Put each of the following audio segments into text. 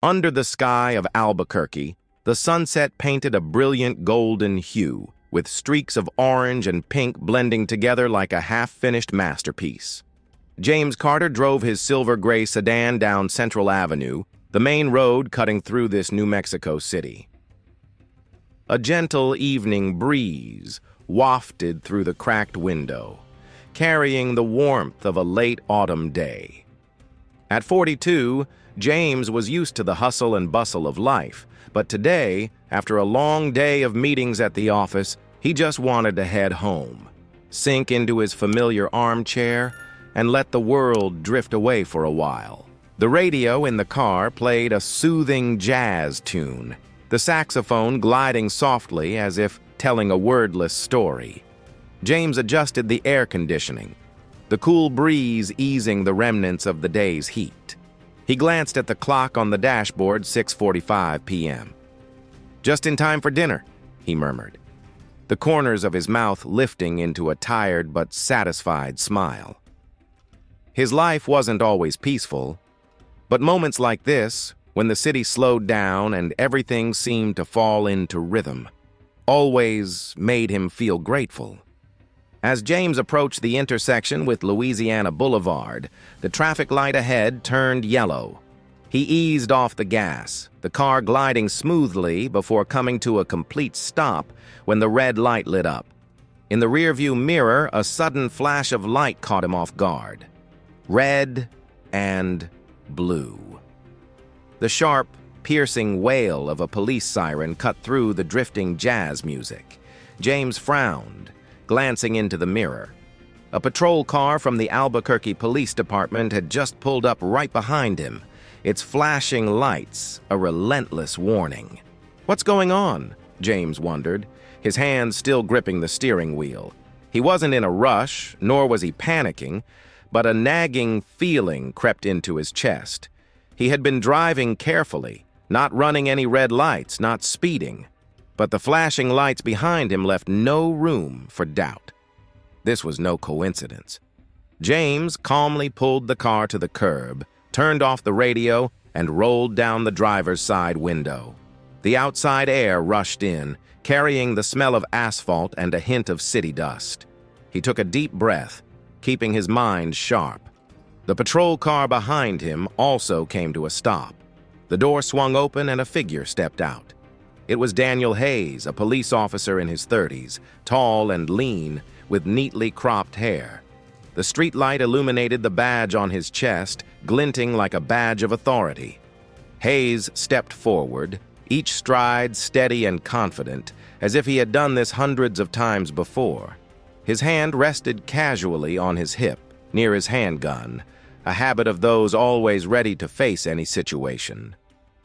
Under the sky of Albuquerque, the sunset painted a brilliant golden hue, with streaks of orange and pink blending together like a half-finished masterpiece. James Carter drove his silver-gray sedan down Central Avenue, the main road cutting through this New Mexico city. A gentle evening breeze wafted through the cracked window, carrying the warmth of a late autumn day. At 42, James was used to the hustle and bustle of life, but today, after a long day of meetings at the office, he just wanted to head home, sink into his familiar armchair, and let the world drift away for a while. The radio in the car played a soothing jazz tune, the saxophone gliding softly as if telling a wordless story. James adjusted the air conditioning, the cool breeze easing the remnants of the day's heat. He glanced at the clock on the dashboard, 6:45 p.m. "Just in time for dinner," he murmured, the corners of his mouth lifting into a tired but satisfied smile. His life wasn't always peaceful, but moments like this, when the city slowed down and everything seemed to fall into rhythm, always made him feel grateful. As James approached the intersection with Louisiana Boulevard, the traffic light ahead turned yellow. He eased off the gas, the car gliding smoothly before coming to a complete stop when the red light lit up. In the rearview mirror, a sudden flash of light caught him off guard. Red and blue. The sharp, piercing wail of a police siren cut through the drifting jazz music. James frowned, glancing into the mirror. A patrol car from the Albuquerque Police Department had just pulled up right behind him, its flashing lights a relentless warning. What's going on? James wondered, his hands still gripping the steering wheel. He wasn't in a rush, nor was he panicking, but a nagging feeling crept into his chest. He had been driving carefully, not running any red lights, not speeding. But the flashing lights behind him left no room for doubt. This was no coincidence. James calmly pulled the car to the curb, turned off the radio, and rolled down the driver's side window. The outside air rushed in, carrying the smell of asphalt and a hint of city dust. He took a deep breath, keeping his mind sharp. The patrol car behind him also came to a stop. The door swung open and a figure stepped out. It was Daniel Hayes, a police officer in his 30s, tall and lean, with neatly cropped hair. The streetlight illuminated the badge on his chest, glinting like a badge of authority. Hayes stepped forward, each stride steady and confident, as if he had done this hundreds of times before. His hand rested casually on his hip, near his handgun, a habit of those always ready to face any situation.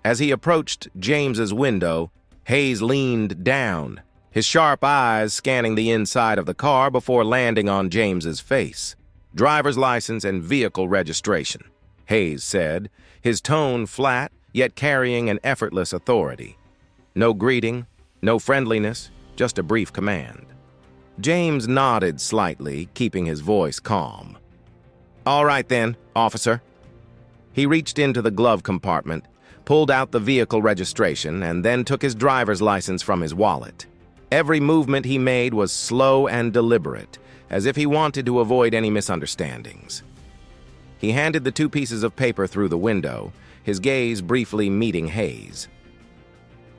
As he approached James's window, Hayes leaned down, his sharp eyes scanning the inside of the car before landing on James's face. "Driver's license and vehicle registration," Hayes said, his tone flat, yet carrying an effortless authority. No greeting, no friendliness, just a brief command. James nodded slightly, keeping his voice calm. "All right then, officer." He reached into the glove compartment, pulled out the vehicle registration, and then took his driver's license from his wallet. Every movement he made was slow and deliberate, as if he wanted to avoid any misunderstandings. He handed the two pieces of paper through the window, his gaze briefly meeting Hayes.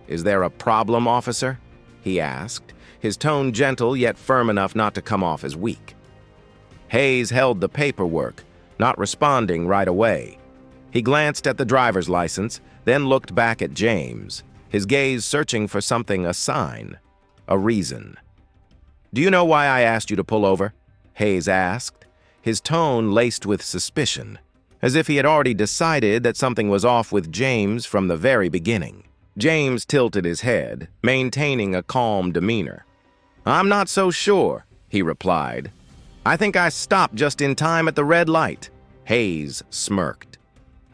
"Is there a problem, officer?" he asked, his tone gentle yet firm enough not to come off as weak. Hayes held the paperwork, not responding right away. He glanced at the driver's license, then looked back at James, his gaze searching for something, a sign, a reason. "Do you know why I asked you to pull over?" Hayes asked, his tone laced with suspicion, as if he had already decided that something was off with James from the very beginning. James tilted his head, maintaining a calm demeanor. "I'm not so sure," he replied. "I think I stopped just in time at the red light." Hayes smirked,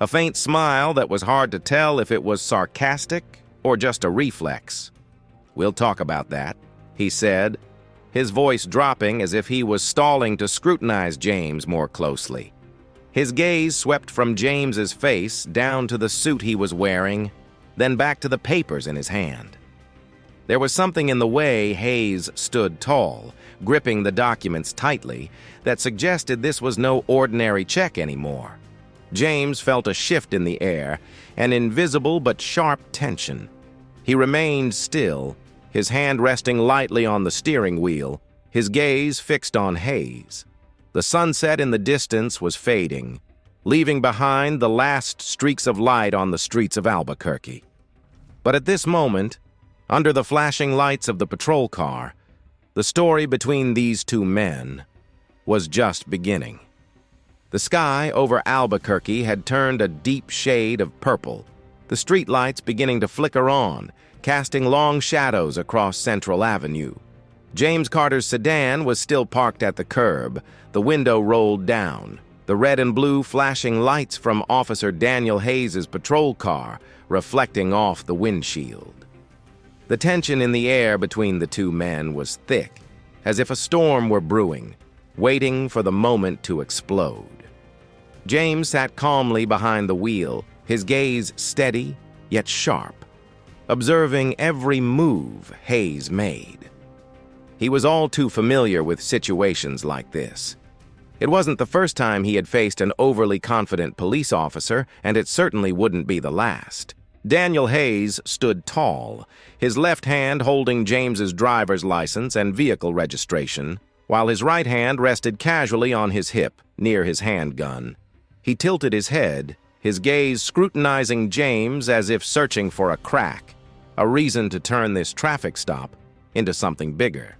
a faint smile that was hard to tell if it was sarcastic or just a reflex. "We'll talk about that," he said, his voice dropping as if he was stalling to scrutinize James more closely. His gaze swept from James's face down to the suit he was wearing, then back to the papers in his hand. There was something in the way Hayes stood tall, gripping the documents tightly, that suggested this was no ordinary check anymore. James felt a shift in the air, an invisible but sharp tension. He remained still, his hand resting lightly on the steering wheel, his gaze fixed on Hayes. The sunset in the distance was fading, leaving behind the last streaks of light on the streets of Albuquerque. But at this moment, under the flashing lights of the patrol car, the story between these two men was just beginning. The sky over Albuquerque had turned a deep shade of purple, the streetlights beginning to flicker on, casting long shadows across Central Avenue. James Carter's sedan was still parked at the curb, the window rolled down, the red and blue flashing lights from Officer Daniel Hayes's patrol car reflecting off the windshield. The tension in the air between the two men was thick, as if a storm were brewing, waiting for the moment to explode. James sat calmly behind the wheel, his gaze steady yet sharp, observing every move Hayes made. He was all too familiar with situations like this. It wasn't the first time he had faced an overly confident police officer, and it certainly wouldn't be the last. Daniel Hayes stood tall, his left hand holding James's driver's license and vehicle registration, while his right hand rested casually on his hip, near his handgun. He tilted his head, his gaze scrutinizing James as if searching for a crack, a reason to turn this traffic stop into something bigger.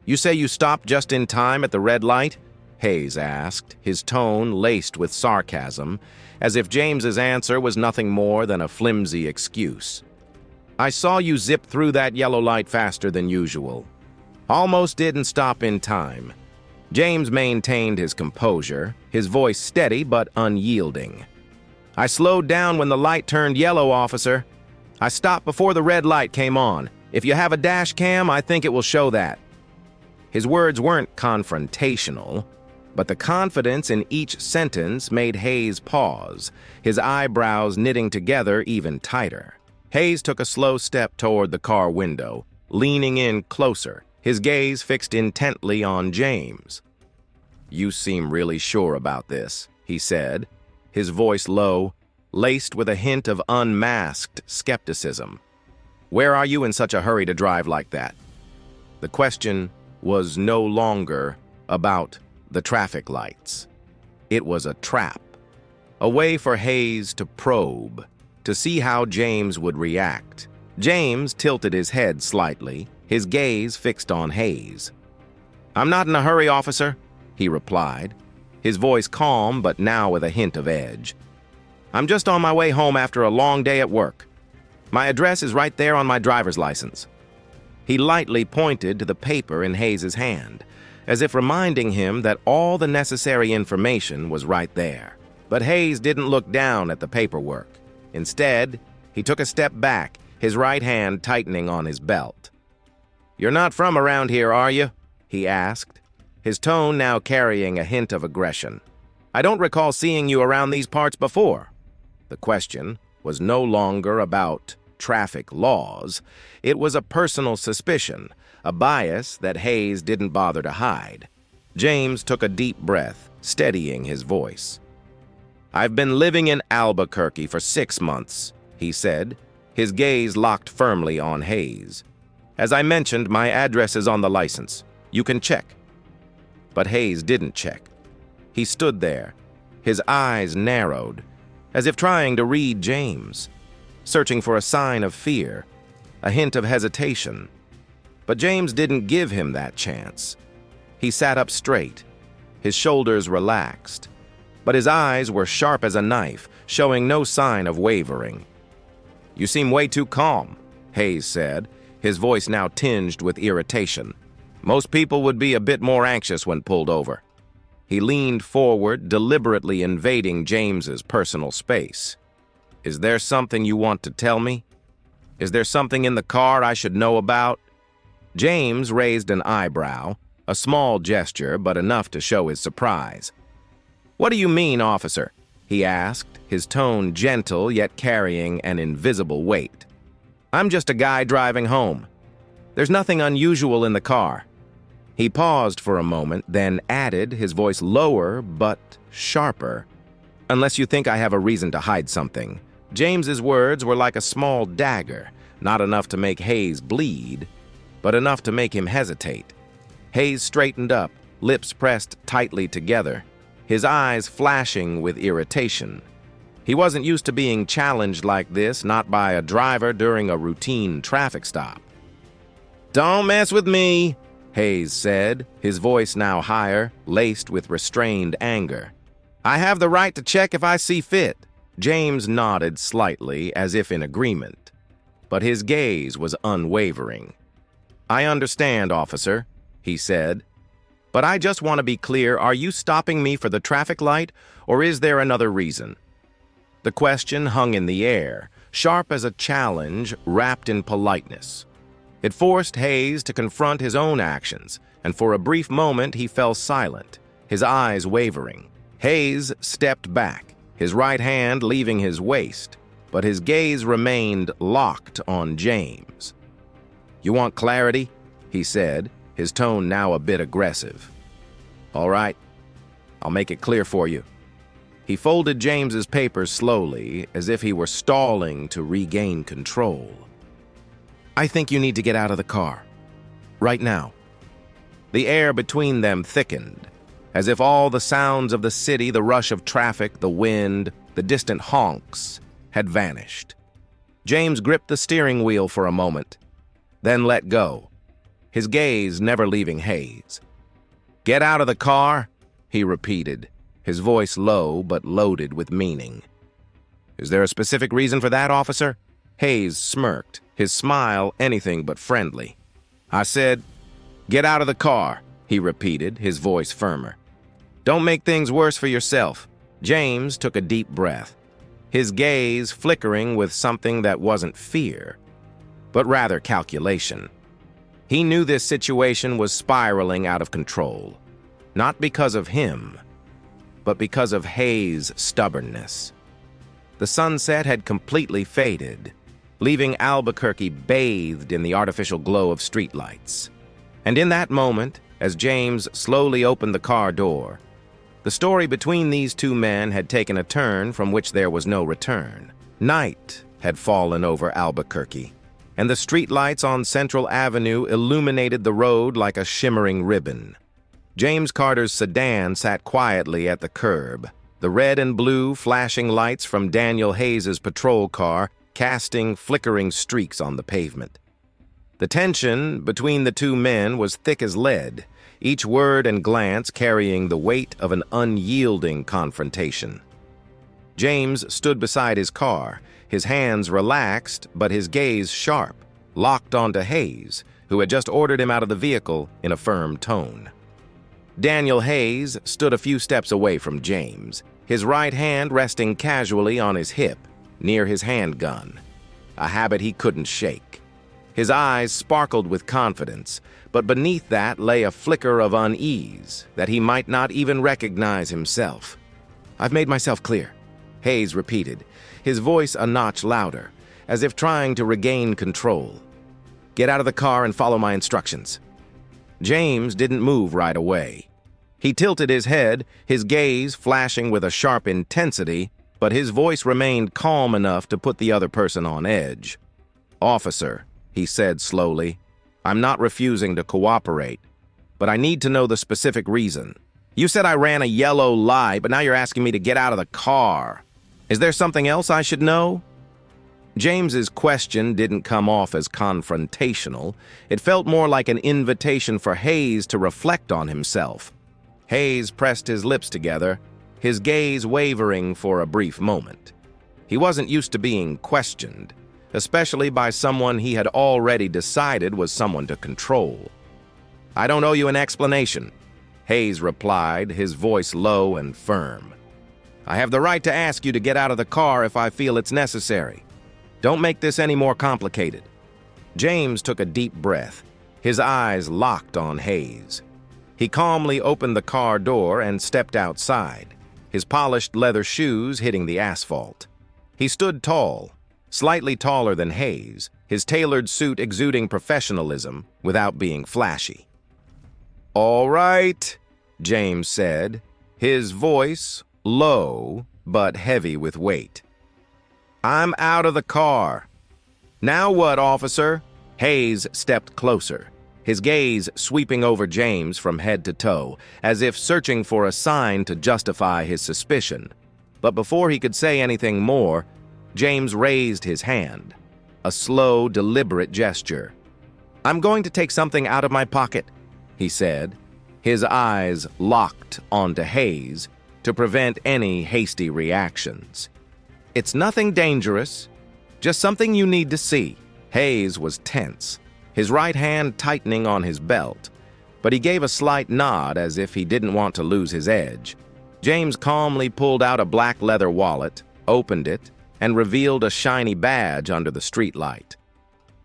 "You say you stopped just in time at the red light?" Hayes asked, his tone laced with sarcasm, as if James's answer was nothing more than a flimsy excuse. "I saw you zip through that yellow light faster than usual. Almost didn't stop in time." James maintained his composure, his voice steady but unyielding. "I slowed down when the light turned yellow, officer. I stopped before the red light came on. If you have a dash cam, I think it will show that." His words weren't confrontational, but the confidence in each sentence made Hayes pause, his eyebrows knitting together even tighter. Hayes took a slow step toward the car window, leaning in closer, his gaze fixed intently on James. "You seem really sure about this," he said, his voice low, laced with a hint of unmasked skepticism. "Where are you in such a hurry to drive like that?" The question was no longer about the traffic lights. It was a trap, a way for Hayes to probe, to see how James would react. James tilted his head slightly, his gaze fixed on Hayes. "I'm not in a hurry, officer," he replied, his voice calm but now with a hint of edge. "I'm just on my way home after a long day at work. My address is right there on my driver's license." He lightly pointed to the paper in Hayes's hand, as if reminding him that all the necessary information was right there. But Hayes didn't look down at the paperwork. Instead, he took a step back, his right hand tightening on his belt. "You're not from around here, are you?" he asked, his tone now carrying a hint of aggression. "I don't recall seeing you around these parts before." The question was no longer about traffic laws. It was a personal suspicion, a bias that Hayes didn't bother to hide. James took a deep breath, steadying his voice. "I've been living in Albuquerque for 6 months," he said, his gaze locked firmly on Hayes. "As I mentioned, my address is on the license. You can check." But Hayes didn't check. He stood there, his eyes narrowed, as if trying to read James, searching for a sign of fear, a hint of hesitation. But James didn't give him that chance. He sat up straight, his shoulders relaxed, but his eyes were sharp as a knife, showing no sign of wavering. "You seem way too calm," Hayes said, his voice now tinged with irritation. "Most people would be a bit more anxious when pulled over." He leaned forward, deliberately invading James's personal space. "Is there something you want to tell me? Is there something in the car I should know about?" James raised an eyebrow, a small gesture but enough to show his surprise. "What do you mean, officer?" he asked, his tone gentle yet carrying an invisible weight. "I'm just a guy driving home. There's nothing unusual in the car." He paused for a moment, then added, his voice lower but sharper, "Unless you think I have a reason to hide something." James's words were like a small dagger, not enough to make Hayes bleed, but enough to make him hesitate. Hayes straightened up, lips pressed tightly together, his eyes flashing with irritation. He wasn't used to being challenged like this, not by a driver during a routine traffic stop. "Don't mess with me," Hayes said, his voice now higher, laced with restrained anger. "I have the right to check if I see fit." James nodded slightly, as if in agreement, but his gaze was unwavering. "I understand, officer," he said, "but I just want to be clear, are you stopping me for the traffic light, or is there another reason?" The question hung in the air, sharp as a challenge wrapped in politeness. It forced Hayes to confront his own actions, and for a brief moment he fell silent, his eyes wavering. Hayes stepped back, his right hand leaving his waist, but his gaze remained locked on James. "You want clarity?" he said, his tone now a bit aggressive. "All right, I'll make it clear for you." He folded James's papers slowly, as if he were stalling to regain control. "I think you need to get out of the car. Right now." The air between them thickened, as if all the sounds of the city, the rush of traffic, the wind, the distant honks, had vanished. James gripped the steering wheel for a moment, then let go, his gaze never leaving Hayes. "Get out of the car," he repeated, his voice low but loaded with meaning. "Is there a specific reason for that, officer?" Hayes smirked, his smile anything but friendly. "I said, get out of the car," he repeated, his voice firmer. "Don't make things worse for yourself." James took a deep breath, his gaze flickering with something that wasn't fear, but rather calculation. He knew this situation was spiraling out of control, not because of him, but because of Hayes' stubbornness. The sunset had completely faded, leaving Albuquerque bathed in the artificial glow of streetlights. And in that moment, as James slowly opened the car door, the story between these two men had taken a turn from which there was no return. Night had fallen over Albuquerque, and the streetlights on Central Avenue illuminated the road like a shimmering ribbon. James Carter's sedan sat quietly at the curb, the red and blue flashing lights from Daniel Hayes's patrol car casting flickering streaks on the pavement. The tension between the two men was thick as lead, each word and glance carrying the weight of an unyielding confrontation. James stood beside his car, his hands relaxed but his gaze sharp, locked onto Hayes, who had just ordered him out of the vehicle in a firm tone. Daniel Hayes stood a few steps away from James, his right hand resting casually on his hip, near his handgun, a habit he couldn't shake. His eyes sparkled with confidence, but beneath that lay a flicker of unease that he might not even recognize himself. "I've made myself clear," Hayes repeated, his voice a notch louder, as if trying to regain control. "Get out of the car and follow my instructions." James didn't move right away. He tilted his head, his gaze flashing with a sharp intensity, but his voice remained calm enough to put the other person on edge. "Officer," he said slowly, "I'm not refusing to cooperate, but I need to know the specific reason. You said I ran a yellow light, but now you're asking me to get out of the car. Is there something else I should know?" James's question didn't come off as confrontational. It felt more like an invitation for Hayes to reflect on himself. Hayes pressed his lips together, his gaze wavering for a brief moment. He wasn't used to being questioned, especially by someone he had already decided was someone to control. "I don't owe you an explanation," Hayes replied, his voice low and firm. "I have the right to ask you to get out of the car if I feel it's necessary. Don't make this any more complicated." James took a deep breath, his eyes locked on Hayes. He calmly opened the car door and stepped outside, his polished leather shoes hitting the asphalt. He stood tall, slightly taller than Hayes, his tailored suit exuding professionalism without being flashy. "All right," James said, his voice low but heavy with weight. "I'm out of the car." "Now what, officer?" Hayes stepped closer, his gaze sweeping over James from head to toe, as if searching for a sign to justify his suspicion. But before he could say anything more, James raised his hand, a slow, deliberate gesture. "I'm going to take something out of my pocket," he said, his eyes locked onto Hayes to prevent any hasty reactions. "It's nothing dangerous, just something you need to see." Hayes was tense, his right hand tightening on his belt, but he gave a slight nod as if he didn't want to lose his edge. James calmly pulled out a black leather wallet, opened it, and revealed a shiny badge under the streetlight.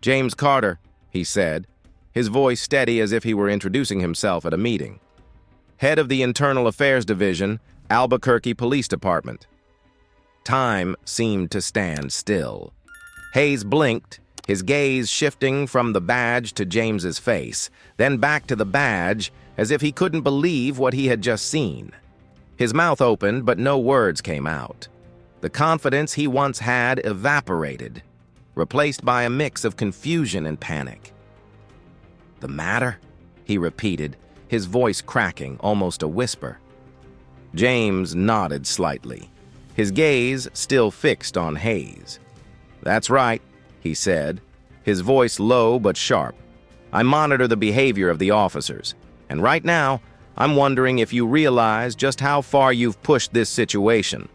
"James Carter," he said, his voice steady as if he were introducing himself at a meeting. "Head of the Internal Affairs Division, Albuquerque Police Department." Time seemed to stand still. Hayes blinked, his gaze shifting from the badge to James's face, then back to the badge as if he couldn't believe what he had just seen. His mouth opened, but no words came out. The confidence he once had evaporated, replaced by a mix of confusion and panic. "The matter?" he repeated, his voice cracking, almost a whisper. James nodded slightly, his gaze still fixed on Hayes. "That's right," he said, his voice low but sharp. "I monitor the behavior of the officers, and right now, I'm wondering if you realize just how far you've pushed this situation."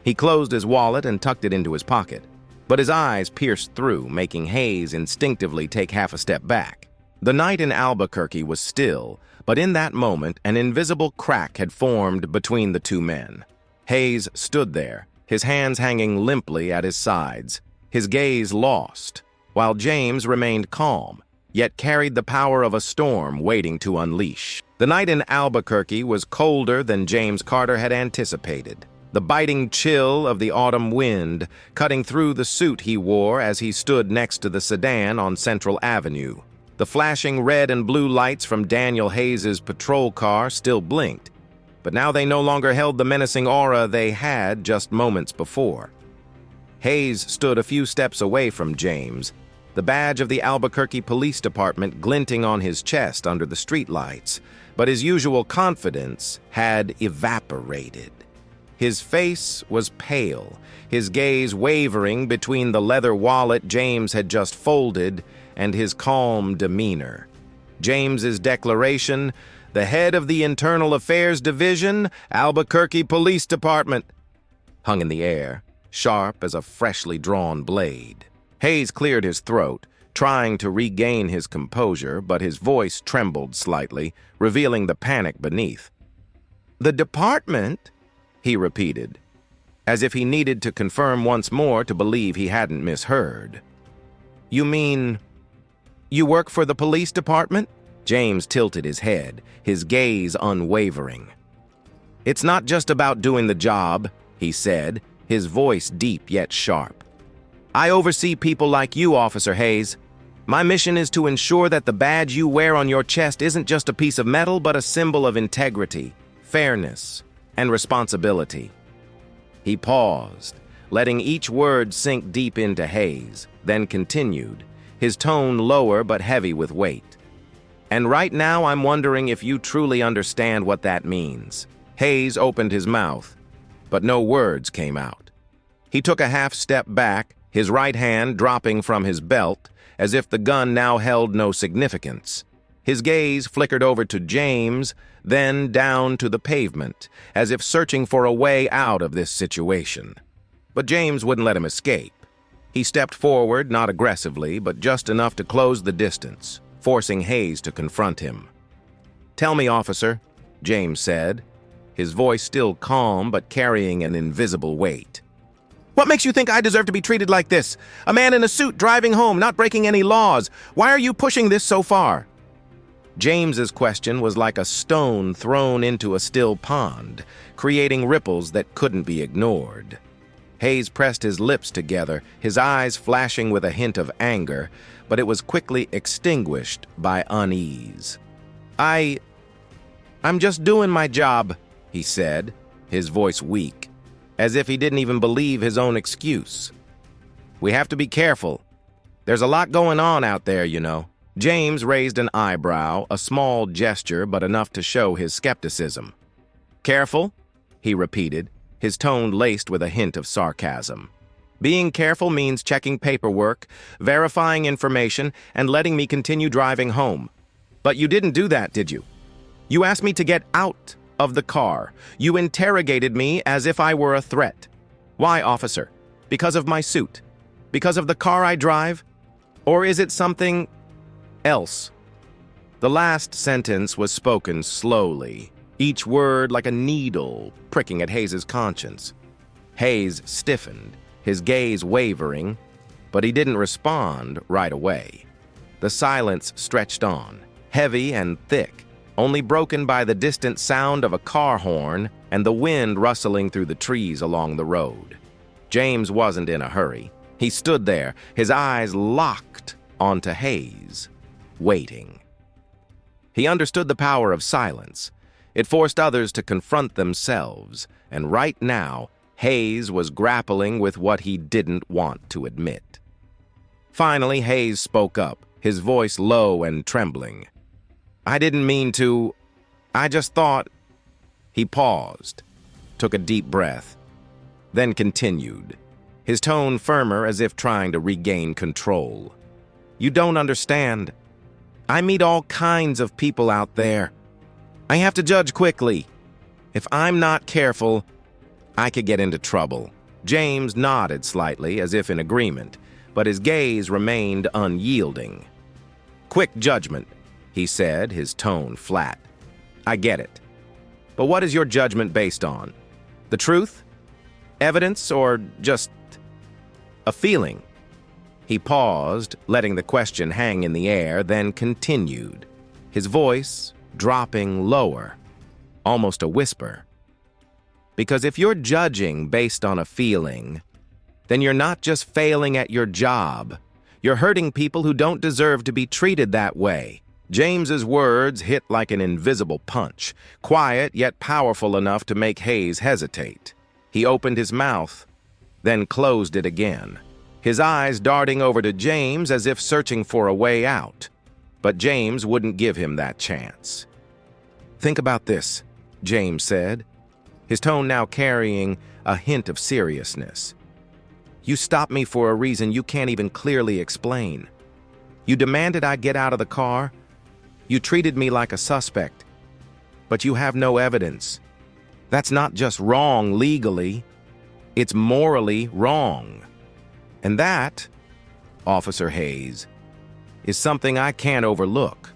He closed his wallet and tucked it into his pocket, but his eyes pierced through, making Hayes instinctively take half a step back. The night in Albuquerque was still, but in that moment, an invisible crack had formed between the two men. Hayes stood there, his hands hanging limply at his sides, his gaze lost, while James remained calm, yet carried the power of a storm waiting to unleash. The night in Albuquerque was colder than James Carter had anticipated. The biting chill of the autumn wind cutting through the suit he wore as he stood next to the sedan on Central Avenue. The flashing red and blue lights from Daniel Hayes's patrol car still blinked, but now they no longer held the menacing aura they had just moments before. Hayes stood a few steps away from James, the badge of the Albuquerque Police Department glinting on his chest under the streetlights, but his usual confidence had evaporated. His face was pale, his gaze wavering between the leather wallet James had just folded and his calm demeanor. James's declaration, "The head of the Internal Affairs Division, Albuquerque Police Department," hung in the air, sharp as a freshly drawn blade. Hayes cleared his throat, trying to regain his composure, but his voice trembled slightly, revealing the panic beneath. "The department?" he repeated, as if he needed to confirm once more to believe he hadn't misheard. "You mean you work for the police department?" James tilted his head, his gaze unwavering. "It's not just about doing the job," he said, his voice deep yet sharp. "I oversee people like you, Officer Hayes. My mission is to ensure that the badge you wear on your chest isn't just a piece of metal, but a symbol of integrity, fairness, and responsibility." He paused, letting each word sink deep into Hayes, then continued, his tone lower but heavy with weight. "And right now I'm wondering if you truly understand what that means." Hayes opened his mouth, but no words came out. He took a half step back, his right hand dropping from his belt, as if the gun now held no significance. His gaze flickered over to James, then down to the pavement, as if searching for a way out of this situation. But James wouldn't let him escape. He stepped forward, not aggressively, but just enough to close the distance, forcing Hayes to confront him. "Tell me, officer," James said, his voice still calm but carrying an invisible weight. "What makes you think I deserve to be treated like this? A man in a suit driving home, not breaking any laws. Why are you pushing this so far?" James's question was like a stone thrown into a still pond, creating ripples that couldn't be ignored. Hayes pressed his lips together, his eyes flashing with a hint of anger, but it was quickly extinguished by unease. I'm just doing my job," he said, his voice weak, as if he didn't even believe his own excuse. "We have to be careful. There's a lot going on out there, you know." James raised an eyebrow, a small gesture but enough to show his skepticism. "Careful?" he repeated, his tone laced with a hint of sarcasm. "Being careful means checking paperwork, verifying information, and letting me continue driving home. But you didn't do that, did you? You asked me to get out of the car. You interrogated me as if I were a threat. Why, officer? Because of my suit? Because of the car I drive? Or is it something else?" The last sentence was spoken slowly, each word like a needle pricking at Hayes's conscience. Hayes stiffened, his gaze wavering, but he didn't respond right away. The silence stretched on, heavy and thick, only broken by the distant sound of a car horn and the wind rustling through the trees along the road. James wasn't in a hurry. He stood there, his eyes locked onto Hayes, waiting. He understood the power of silence. It forced others to confront themselves, and right now, Hayes was grappling with what he didn't want to admit. Finally, Hayes spoke up, his voice low and trembling. "I didn't mean to. I just thought—" He paused, took a deep breath, then continued, his tone firmer as if trying to regain control. "You don't understand. I meet all kinds of people out there. I have to judge quickly. If I'm not careful, I could get into trouble." James nodded slightly, as if in agreement, but his gaze remained unyielding. "Quick judgment," he said, his tone flat. "I get it. But what is your judgment based on? The truth? Evidence, or just a feeling?" He paused, letting the question hang in the air, then continued, his voice dropping lower, almost a whisper. "Because if you're judging based on a feeling, then you're not just failing at your job. You're hurting people who don't deserve to be treated that way." James's words hit like an invisible punch, quiet yet powerful enough to make Hayes hesitate. He opened his mouth, then closed it again, his eyes darting over to James as if searching for a way out. But James wouldn't give him that chance. "Think about this," James said, his tone now carrying a hint of seriousness. "You stopped me for a reason you can't even clearly explain. You demanded I get out of the car. You treated me like a suspect. But you have no evidence. That's not just wrong legally. It's morally wrong. And that, Officer Hayes, is something I can't overlook."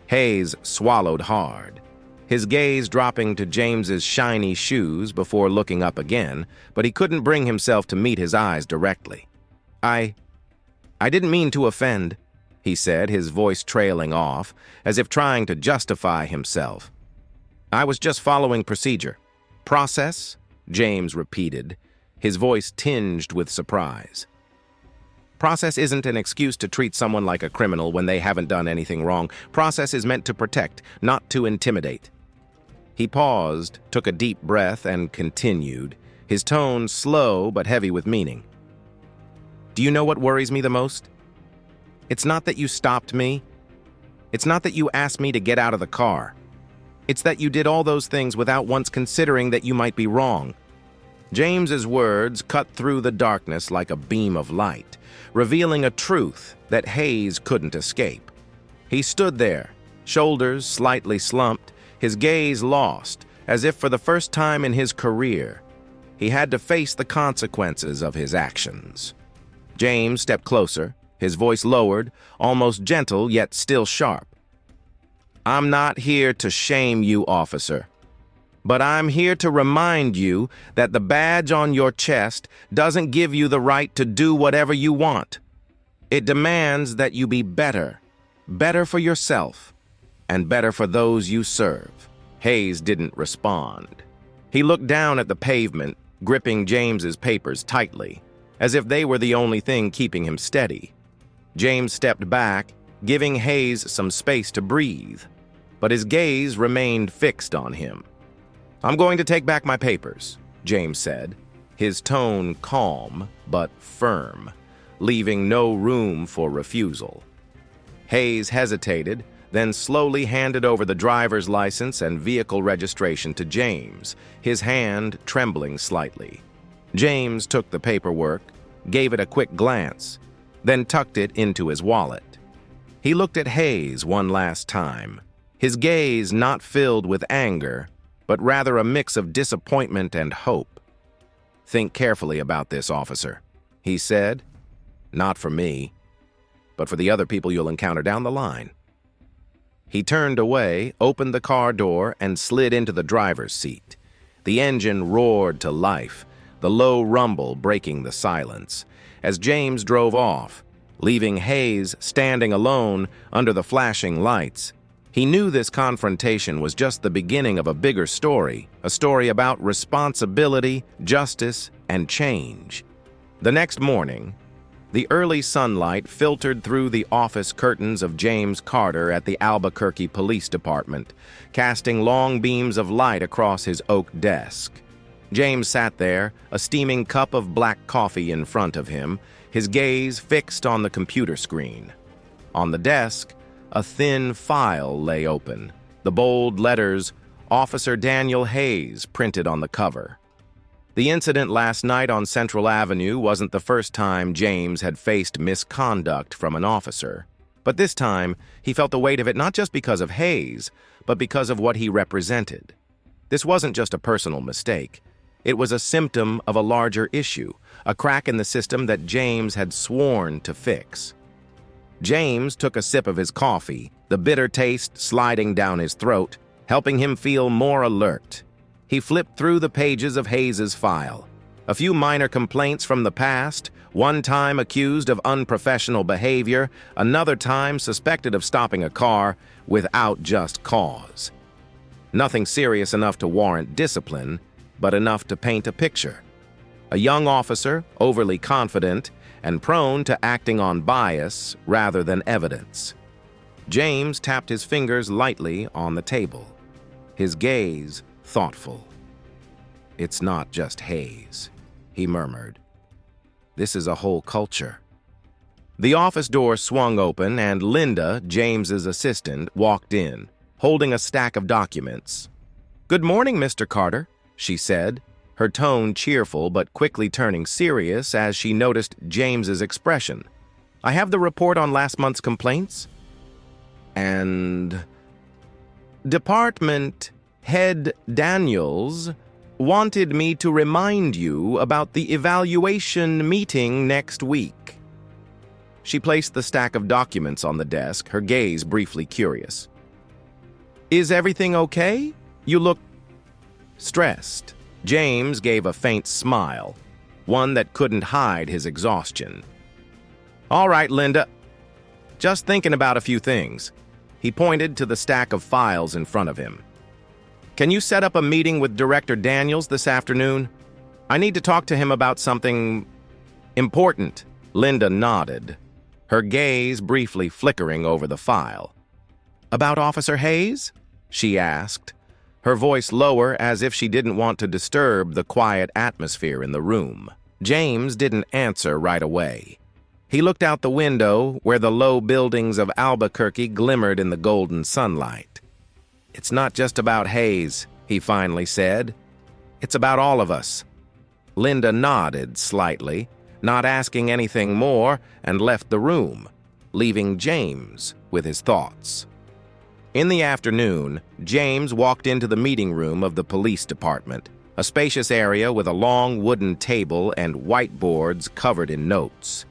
Hayes swallowed hard, his gaze dropping to James's shiny shoes before looking up again, but he couldn't bring himself to meet his eyes directly. I didn't mean to offend," he said, his voice trailing off, as if trying to justify himself. "I was just following procedure." "Process?" James repeated, his voice tinged with surprise. "Process isn't an excuse to treat someone like a criminal when they haven't done anything wrong. Process is meant to protect, not to intimidate." He paused, took a deep breath, and continued, his tone slow but heavy with meaning. "Do you know what worries me the most? It's not that you stopped me. It's not that you asked me to get out of the car. It's that you did all those things without once considering that you might be wrong." James's words cut through the darkness like a beam of light, revealing a truth that Hayes couldn't escape. He stood there, shoulders slightly slumped, his gaze lost, as if for the first time in his career, he had to face the consequences of his actions. James stepped closer, his voice lowered, almost gentle yet still sharp. "I'm not here to shame you, officer. But I'm here to remind you that the badge on your chest doesn't give you the right to do whatever you want. It demands that you be better for yourself, and better for those you serve." Hayes didn't respond. He looked down at the pavement, gripping James's papers tightly, as if they were the only thing keeping him steady. James stepped back, giving Hayes some space to breathe, but his gaze remained fixed on him. "I'm going to take back my papers," James said, his tone calm but firm, leaving no room for refusal. Hayes hesitated, then slowly handed over the driver's license and vehicle registration to James, his hand trembling slightly. James took the paperwork, gave it a quick glance, then tucked it into his wallet. He looked at Hayes one last time, his gaze not filled with anger, but rather a mix of disappointment and hope. "Think carefully about this, officer," he said. "Not for me, but for the other people you'll encounter down the line." He turned away, opened the car door, and slid into the driver's seat. The engine roared to life, the low rumble breaking the silence, as James drove off, leaving Hayes standing alone under the flashing lights. He knew this confrontation was just the beginning of a bigger story, a story about responsibility, justice, and change. The next morning, the early sunlight filtered through the office curtains of James Carter at the Albuquerque Police Department, casting long beams of light across his oak desk. James sat there, a steaming cup of black coffee in front of him, his gaze fixed on the computer screen. On the desk, a thin file lay open, the bold letters "Officer Daniel Hayes" printed on the cover. The incident last night on Central Avenue wasn't the first time James had faced misconduct from an officer, but this time he felt the weight of it not just because of Hayes, but because of what he represented. This wasn't just a personal mistake. It was a symptom of a larger issue, a crack in the system that James had sworn to fix. James took a sip of his coffee, the bitter taste sliding down his throat, helping him feel more alert. He flipped through the pages of Hayes's file. A few minor complaints from the past, one time accused of unprofessional behavior, another time suspected of stopping a car without just cause. Nothing serious enough to warrant discipline, but enough to paint a picture. A young officer, overly confident, and prone to acting on bias rather than evidence. James tapped his fingers lightly on the table, his gaze thoughtful. "It's not just Hayes," he murmured. "This is a whole culture." The office door swung open and Linda, James's assistant, walked in, holding a stack of documents. "Good morning, Mr. Carter," she said, her tone cheerful but quickly turning serious as she noticed James's expression. "I have the report on last month's complaints." "And Department Head Daniels wanted me to remind you about the evaluation meeting next week." She placed the stack of documents on the desk, her gaze briefly curious. "Is everything okay? You look stressed." James gave a faint smile, one that couldn't hide his exhaustion. "All right, Linda. Just thinking about a few things." He pointed to the stack of files in front of him. "Can you set up a meeting with Director Daniels this afternoon? I need to talk to him about something important." Linda nodded, her gaze briefly flickering over the file. "About Officer Hayes?" she asked, her voice lower as if she didn't want to disturb the quiet atmosphere in the room. James didn't answer right away. He looked out the window where the low buildings of Albuquerque glimmered in the golden sunlight. "It's not just about Hayes," he finally said. "It's about all of us." Linda nodded slightly, not asking anything more, and left the room, leaving James with his thoughts. In the afternoon, James walked into the meeting room of the police department, a spacious area with a long wooden table and whiteboards covered in notes.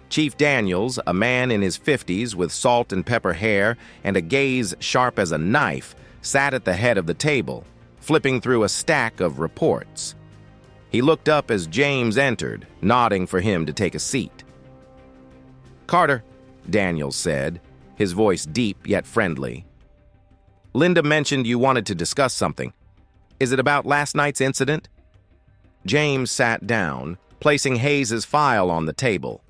Chief Daniels, a man in his 50s with salt and pepper hair and a gaze sharp as a knife, sat at the head of the table, flipping through a stack of reports. He looked up as James entered, nodding for him to take a seat. "Carter," Daniels said, his voice deep yet friendly. Linda mentioned you wanted to discuss something. Is it about last night's incident? James sat down, placing Hayes's file on the table.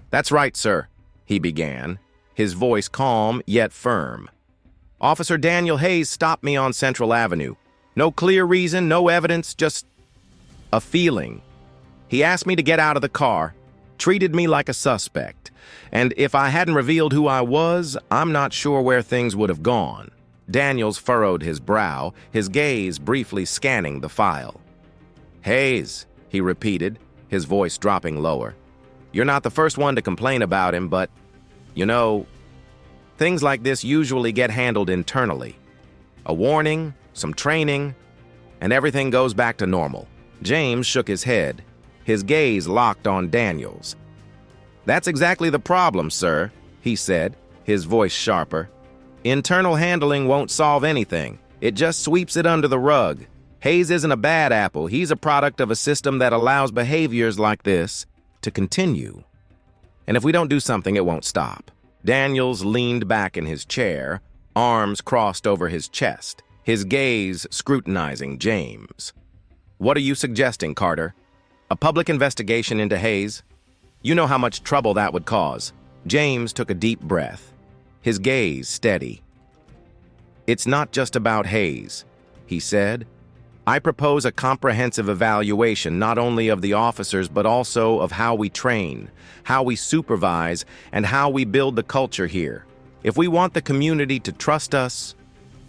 That's right, sir, he began, his voice calm yet firm. Officer Daniel Hayes stopped me on Central Avenue. No clear reason, no evidence, just a feeling. He asked me to get out of the car, treated me like a suspect, and if I hadn't revealed who I was, I'm not sure where things would have gone. Daniels furrowed his brow, his gaze briefly scanning the file. Hayes, he repeated, his voice dropping lower. You're not the first one to complain about him, but, you know, things like this usually get handled internally. A warning, some training, and everything goes back to normal. James shook his head, his gaze locked on Daniels. That's exactly the problem, sir, he said, his voice sharper. Internal handling won't solve anything. It just sweeps it under the rug. Hayes isn't a bad apple. He's a product of a system that allows behaviors like this to continue. And if we don't do something, it won't stop. Daniels leaned back in his chair, arms crossed over his chest, his gaze scrutinizing James. What are you suggesting, Carter? A public investigation into Hayes? You know how much trouble that would cause. James took a deep breath, his gaze steady. It's not just about Hayes, he said. I propose a comprehensive evaluation not only of the officers but also of how we train, how we supervise, and how we build the culture here. If we want the community to trust us,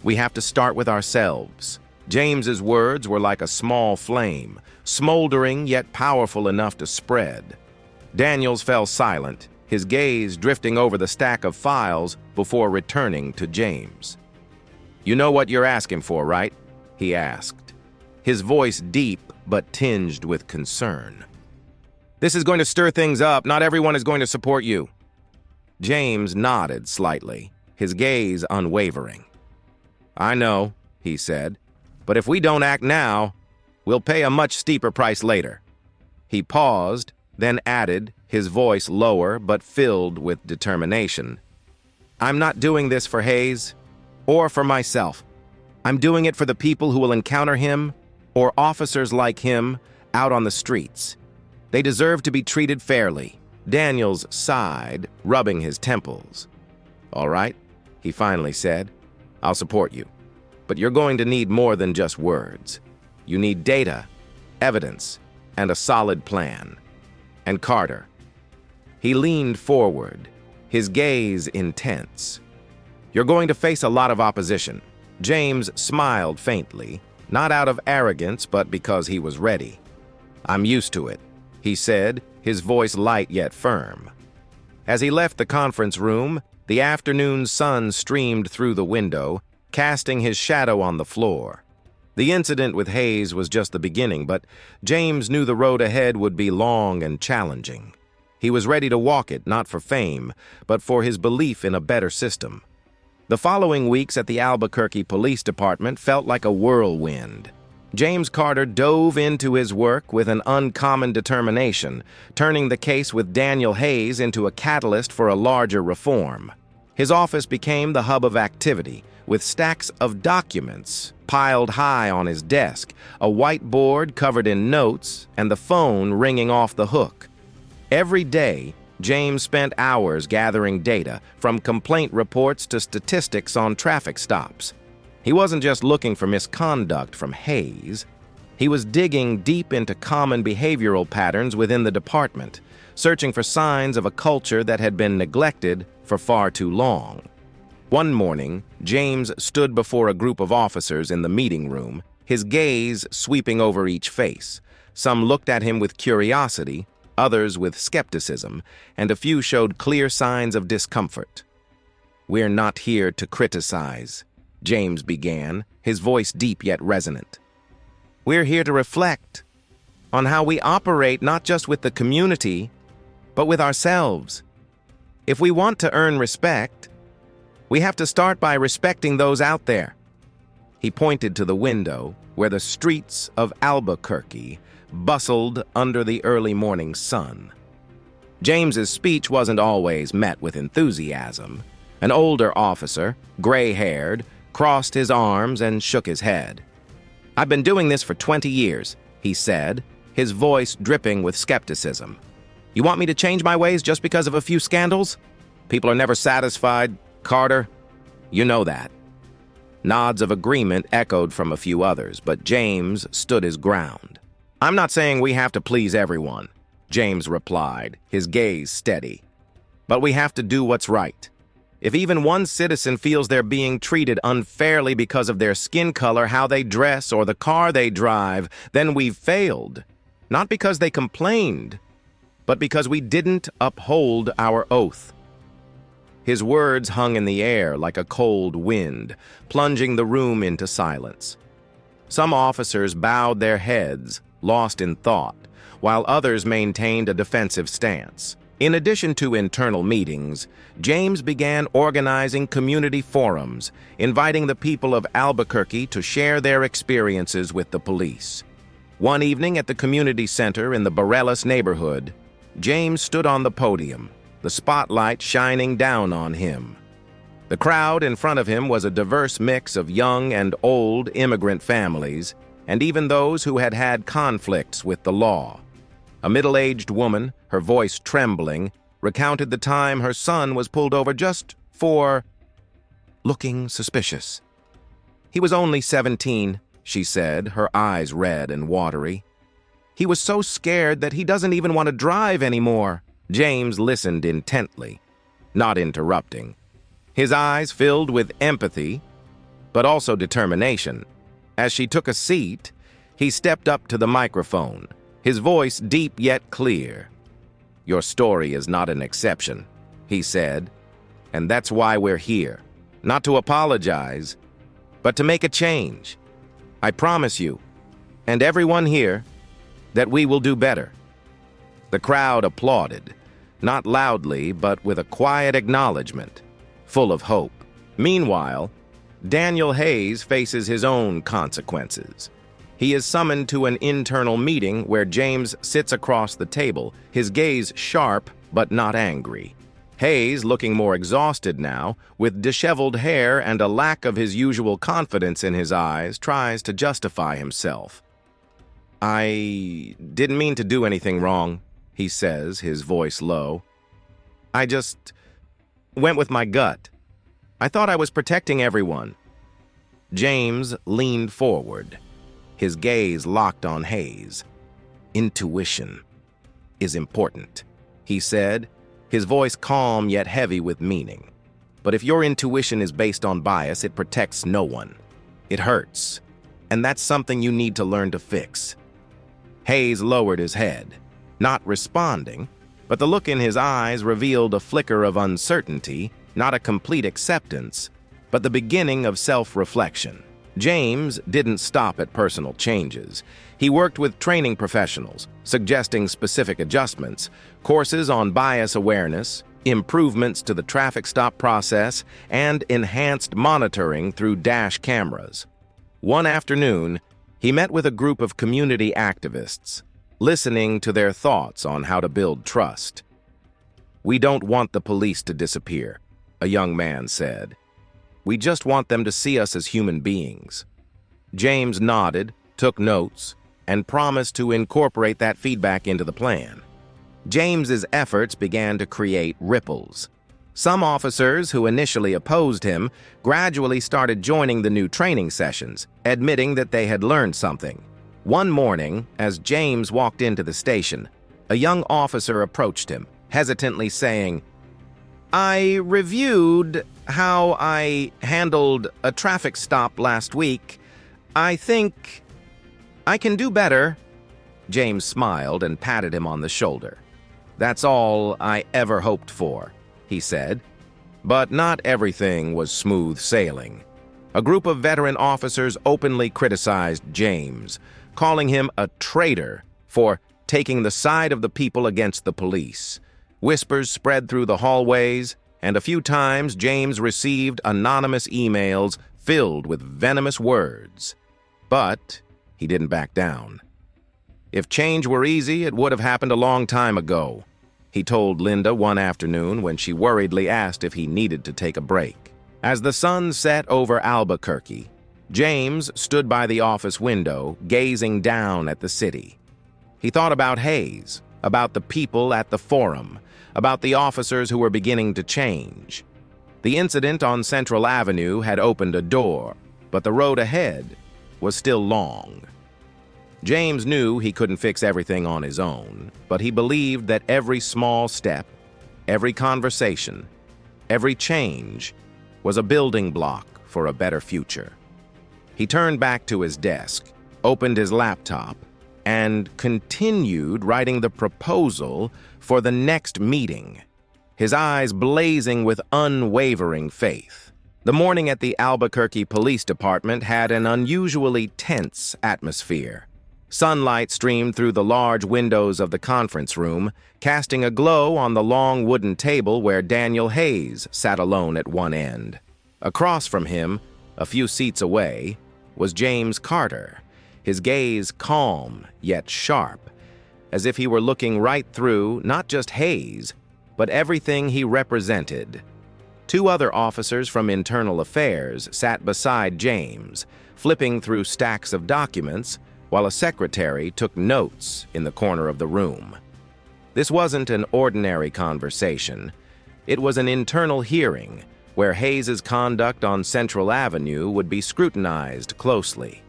we have to start with ourselves. James's words were like a small flame, smoldering yet powerful enough to spread. Daniels fell silent, his gaze drifting over the stack of files before returning to James. You know what you're asking for, right? He asked, his voice deep but tinged with concern. This is going to stir things up. Not everyone is going to support you. James nodded slightly, his gaze unwavering. I know, he said, but if we don't act now, we'll pay a much steeper price later. He paused, then added, his voice lower but filled with determination. I'm not doing this for Hayes or for myself. I'm doing it for the people who will encounter him or officers like him out on the streets. They deserve to be treated fairly. Daniels sighed, rubbing his temples. All right, he finally said, I'll support you. But you're going to need more than just words. You need data, evidence, and a solid plan. And Carter. He leaned forward, his gaze intense. You're going to face a lot of opposition. James smiled faintly, not out of arrogance, but because he was ready. I'm used to it, he said, his voice light yet firm. As he left the conference room, the afternoon sun streamed through the window, casting his shadow on the floor. The incident with Hayes was just the beginning, but James knew the road ahead would be long and challenging. He was ready to walk it, not for fame, but for his belief in a better system. The following weeks at the Albuquerque Police Department felt like a whirlwind. James Carter dove into his work with an uncommon determination, turning the case with Daniel Hayes into a catalyst for a larger reform. His office became the hub of activity, with stacks of documents piled high on his desk, a whiteboard covered in notes, and the phone ringing off the hook. Every day, James spent hours gathering data, from complaint reports to statistics on traffic stops. He wasn't just looking for misconduct from Hayes. He was digging deep into common behavioral patterns within the department, searching for signs of a culture that had been neglected for far too long. One morning, James stood before a group of officers in the meeting room, his gaze sweeping over each face. Some looked at him with curiosity, others with skepticism, and a few showed clear signs of discomfort. We're not here to criticize, James began, his voice deep yet resonant. We're here to reflect on how we operate not just with the community, but with ourselves. If we want to earn respect, we have to start by respecting those out there. He pointed to the window where the streets of Albuquerque bustled under the early morning sun. James's speech wasn't always met with enthusiasm. An older officer, gray-haired, crossed his arms, and shook his head. "I've been doing this for 20 years, he said, his voice dripping with skepticism. "You want me to change my ways just because of a few scandals? People are never satisfied, Carter. You know that." Nods of agreement echoed from a few others, but James stood his ground. "I'm not saying we have to please everyone," James replied, his gaze steady. "But we have to do what's right. If even one citizen feels they're being treated unfairly because of their skin color, how they dress, or the car they drive, then we've failed. Not because they complained, but because we didn't uphold our oath." His words hung in the air like a cold wind, plunging the room into silence. Some officers bowed their heads, lost in thought, while others maintained a defensive stance. In addition to internal meetings, James began organizing community forums, inviting the people of Albuquerque to share their experiences with the police. One evening at the community center in the Barelas neighborhood, James stood on the podium, the spotlight shining down on him. The crowd in front of him was a diverse mix of young and old immigrant families, and even those who had had conflicts with the law. A middle-aged woman, her voice trembling, recounted the time her son was pulled over just for looking suspicious. "He was only 17, she said, her eyes red and watery. "He was so scared that he doesn't even want to drive anymore." James listened intently, not interrupting. His eyes filled with empathy, but also determination. As she took a seat, he stepped up to the microphone, his voice deep yet clear. "Your story is not an exception," he said, "and that's why we're here. Not to apologize, but to make a change. I promise you, and everyone here, that we will do better." The crowd applauded, not loudly, but with a quiet acknowledgement, full of hope. Meanwhile, Daniel Hayes faces his own consequences. He is summoned to an internal meeting where James sits across the table, his gaze sharp but not angry. Hayes, looking more exhausted now, with disheveled hair and a lack of his usual confidence in his eyes, tries to justify himself. "I didn't mean to do anything wrong," he says, his voice low. "I just went with my gut. I thought I was protecting everyone." James leaned forward, his gaze locked on Hayes. "Intuition is important," he said, his voice calm yet heavy with meaning. "But if your intuition is based on bias, it protects no one. It hurts, and that's something you need to learn to fix." Hayes lowered his head, not responding, but the look in his eyes revealed a flicker of uncertainty, not a complete acceptance, but the beginning of self-reflection. James didn't stop at personal changes. He worked with training professionals, suggesting specific adjustments, courses on bias awareness, improvements to the traffic stop process, and enhanced monitoring through dash cameras. One afternoon, he met with a group of community activists, listening to their thoughts on how to build trust. "We don't want the police to disappear," a young man said. "We just want them to see us as human beings." James nodded, took notes, and promised to incorporate that feedback into the plan. James's efforts began to create ripples. Some officers who initially opposed him gradually started joining the new training sessions, admitting that they had learned something. One morning, as James walked into the station, a young officer approached him, hesitantly saying, "I reviewed how I handled a traffic stop last week. I think I can do better." James smiled and patted him on the shoulder. "That's all I ever hoped for," he said. But not everything was smooth sailing. A group of veteran officers openly criticized James, calling him a traitor for taking the side of the people against the police. Whispers spread through the hallways, and a few times James received anonymous emails filled with venomous words. But he didn't back down. "If change were easy, it would have happened a long time ago," he told Linda one afternoon when she worriedly asked if he needed to take a break. As the sun set over Albuquerque, James stood by the office window, gazing down at the city. He thought about Hayes, about the people at the forum, about the officers who were beginning to change. The incident on Central Avenue had opened a door, but the road ahead was still long. James knew he couldn't fix everything on his own, but he believed that every small step, every conversation, every change was a building block for a better future. He turned back to his desk, opened his laptop, and continued writing the proposal for the next meeting, his eyes blazing with unwavering faith. The morning at the Albuquerque Police Department had an unusually tense atmosphere. Sunlight streamed through the large windows of the conference room, casting a glow on the long wooden table where Daniel Hayes sat alone at one end. Across from him, a few seats away, was James Carter, his gaze calm yet sharp, as if he were looking right through not just Hayes, but everything he represented. Two other officers from Internal Affairs sat beside James, flipping through stacks of documents, while a secretary took notes in the corner of the room. This wasn't an ordinary conversation. It was an internal hearing where Hayes's conduct on Central Avenue would be scrutinized closely.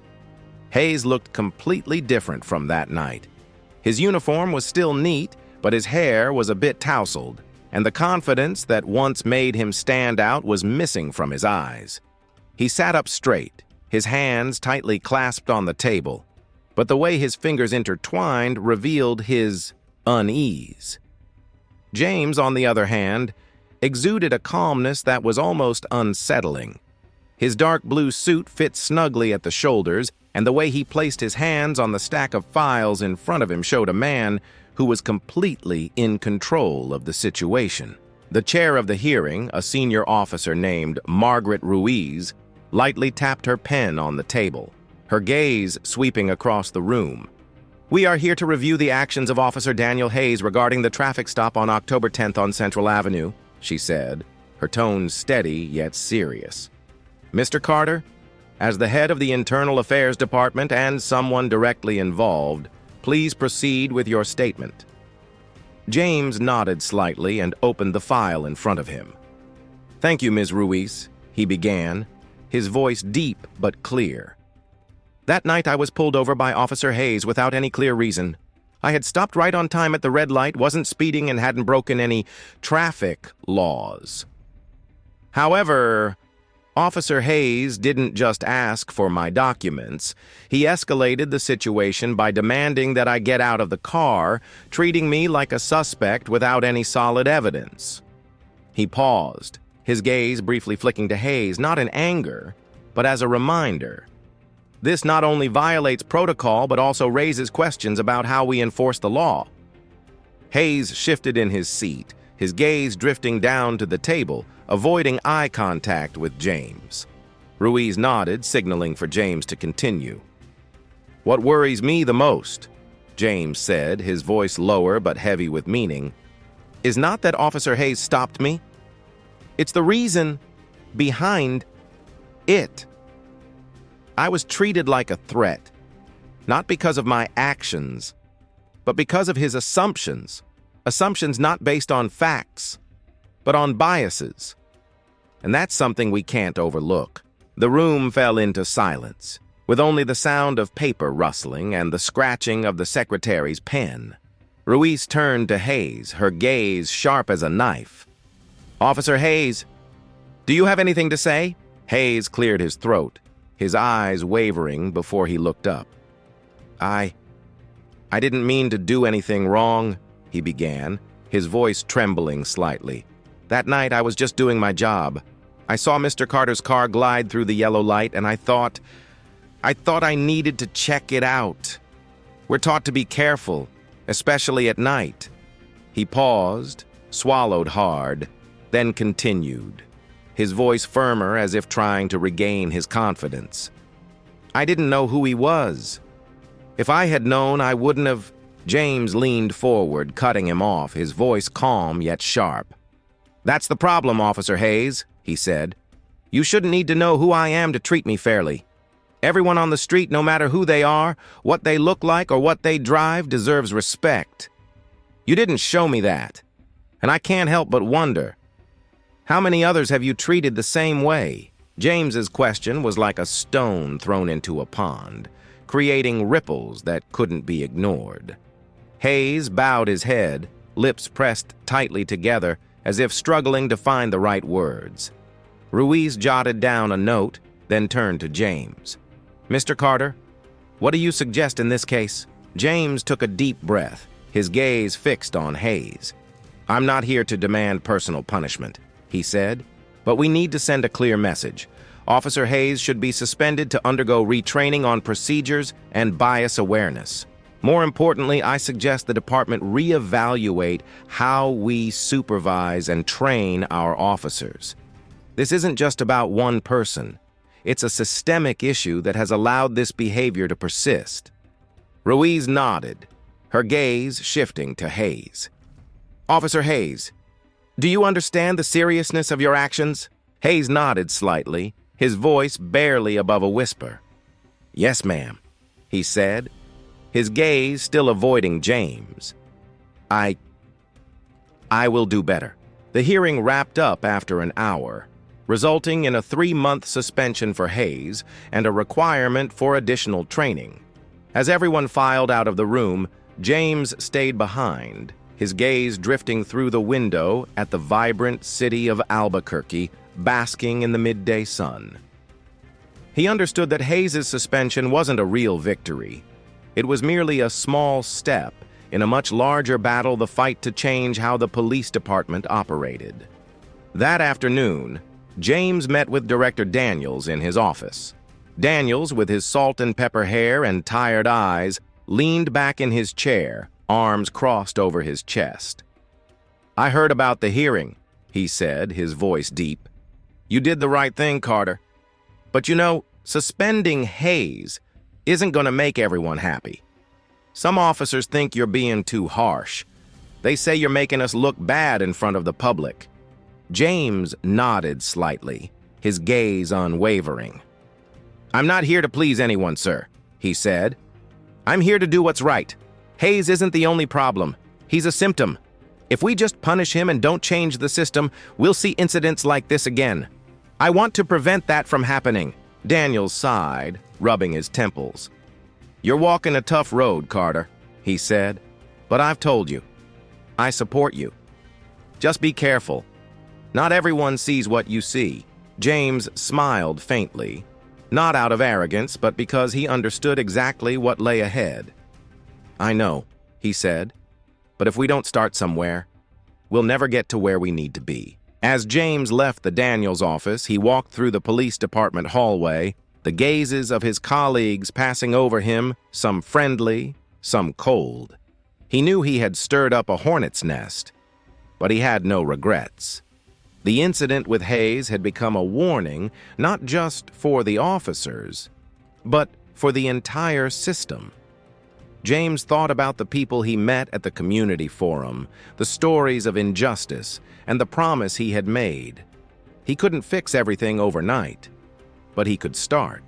Hayes looked completely different from that night. His uniform was still neat, but his hair was a bit tousled, and the confidence that once made him stand out was missing from his eyes. He sat up straight, his hands tightly clasped on the table, but the way his fingers intertwined revealed his unease. James, on the other hand, exuded a calmness that was almost unsettling. His dark blue suit fit snugly at the shoulders, and the way he placed his hands on the stack of files in front of him showed a man who was completely in control of the situation. The chair of the hearing, a senior officer named Margaret Ruiz, lightly tapped her pen on the table, her gaze sweeping across the room. "We are here to review the actions of Officer Daniel Hayes regarding the traffic stop on October 10th on Central Avenue," she said, her tone steady yet serious. "Mr. Carter, as the head of the Internal Affairs Department and someone directly involved, please proceed with your statement." James nodded slightly and opened the file in front of him. "Thank you, Ms. Ruiz," he began, his voice deep but clear. "That night I was pulled over by Officer Hayes without any clear reason. I had stopped right on time at the red light, wasn't speeding, and hadn't broken any traffic laws. However, Officer Hayes didn't just ask for my documents. He escalated the situation by demanding that I get out of the car, treating me like a suspect without any solid evidence." He paused, his gaze briefly flicking to Hayes, not in anger, but as a reminder. This not only violates protocol, but also raises questions about how we enforce the law. Hayes shifted in his seat, his gaze drifting down to the table, avoiding eye contact with James. Ruiz nodded, signaling for James to continue. "What worries me the most," James said, his voice lower but heavy with meaning, "is not that Officer Hayes stopped me. It's the reason behind it. I was treated like a threat, not because of my actions, but because of his assumptions. Assumptions not based on facts, but on biases. And that's something we can't overlook." The room fell into silence, with only the sound of paper rustling and the scratching of the secretary's pen. Ruiz turned to Hayes, her gaze sharp as a knife. "Officer Hayes, do you have anything to say?" Hayes cleared his throat, his eyes wavering before he looked up. I didn't mean to do anything wrong," he began, his voice trembling slightly. "That night I was just doing my job. I saw Mr. Carter's car glide through the yellow light, and I thought I needed to check it out. We're taught to be careful, especially at night." He paused, swallowed hard, then continued, his voice firmer as if trying to regain his confidence. "I didn't know who he was. If I had known, I wouldn't have—" James leaned forward, cutting him off, his voice calm yet sharp. "That's the problem, Officer Hayes," he said. You shouldn't need to know who I am to treat me fairly. Everyone on the street, no matter who they are, what they look like, or what they drive, deserves respect. You didn't show me that, and I can't help but wonder, how many others have you treated the same way? James's question was like a stone thrown into a pond, creating ripples that couldn't be ignored. Hayes bowed his head, lips pressed tightly together, as if struggling to find the right words. Ruiz jotted down a note, then turned to James. Mr. Carter, what do you suggest in this case? James took a deep breath, his gaze fixed on Hayes. I'm not here to demand personal punishment, he said, but we need to send a clear message. Officer Hayes should be suspended to undergo retraining on procedures and bias awareness. More importantly, I suggest the department reevaluate how we supervise and train our officers. This isn't just about one person. It's a systemic issue that has allowed this behavior to persist. Ruiz nodded, her gaze shifting to Hayes. Officer Hayes, do you understand the seriousness of your actions? Hayes nodded slightly, his voice barely above a whisper. Yes, ma'am, he said, his gaze still avoiding James. I will do better. The hearing wrapped up after an hour, resulting in a 3-month suspension for Hayes and a requirement for additional training. As everyone filed out of the room, James stayed behind, his gaze drifting through the window at the vibrant city of Albuquerque, basking in the midday sun. He understood that Hayes' suspension wasn't a real victory. It was merely a small step in a much larger battle, the fight to change how the police department operated. That afternoon, James met with Director Daniels in his office. Daniels, with his salt and pepper hair and tired eyes, leaned back in his chair, arms crossed over his chest. I heard about the hearing, he said, his voice deep. You did the right thing, Carter. But you know, suspending Hayes isn't going to make everyone happy. Some officers think you're being too harsh. They say you're making us look bad in front of the public. James nodded slightly, his gaze unwavering. I'm not here to please anyone, sir, he said. I'm here to do what's right. Hayes isn't the only problem. He's a symptom. If we just punish him and don't change the system, we'll see incidents like this again. I want to prevent that from happening. Daniels sighed, rubbing his temples. You're walking a tough road, Carter, he said, but I've told you. I support you. Just be careful. Not everyone sees what you see. James smiled faintly, not out of arrogance, but because he understood exactly what lay ahead. I know, he said, but if we don't start somewhere, we'll never get to where we need to be. As James left the Daniels office, he walked through the police department hallway, the gazes of his colleagues passing over him, some friendly, some cold. He knew he had stirred up a hornet's nest, but he had no regrets. The incident with Hayes had become a warning, not just for the officers, but for the entire system. James thought about the people he met at the community forum, the stories of injustice, and the promise he had made. He couldn't fix everything overnight, but he could start.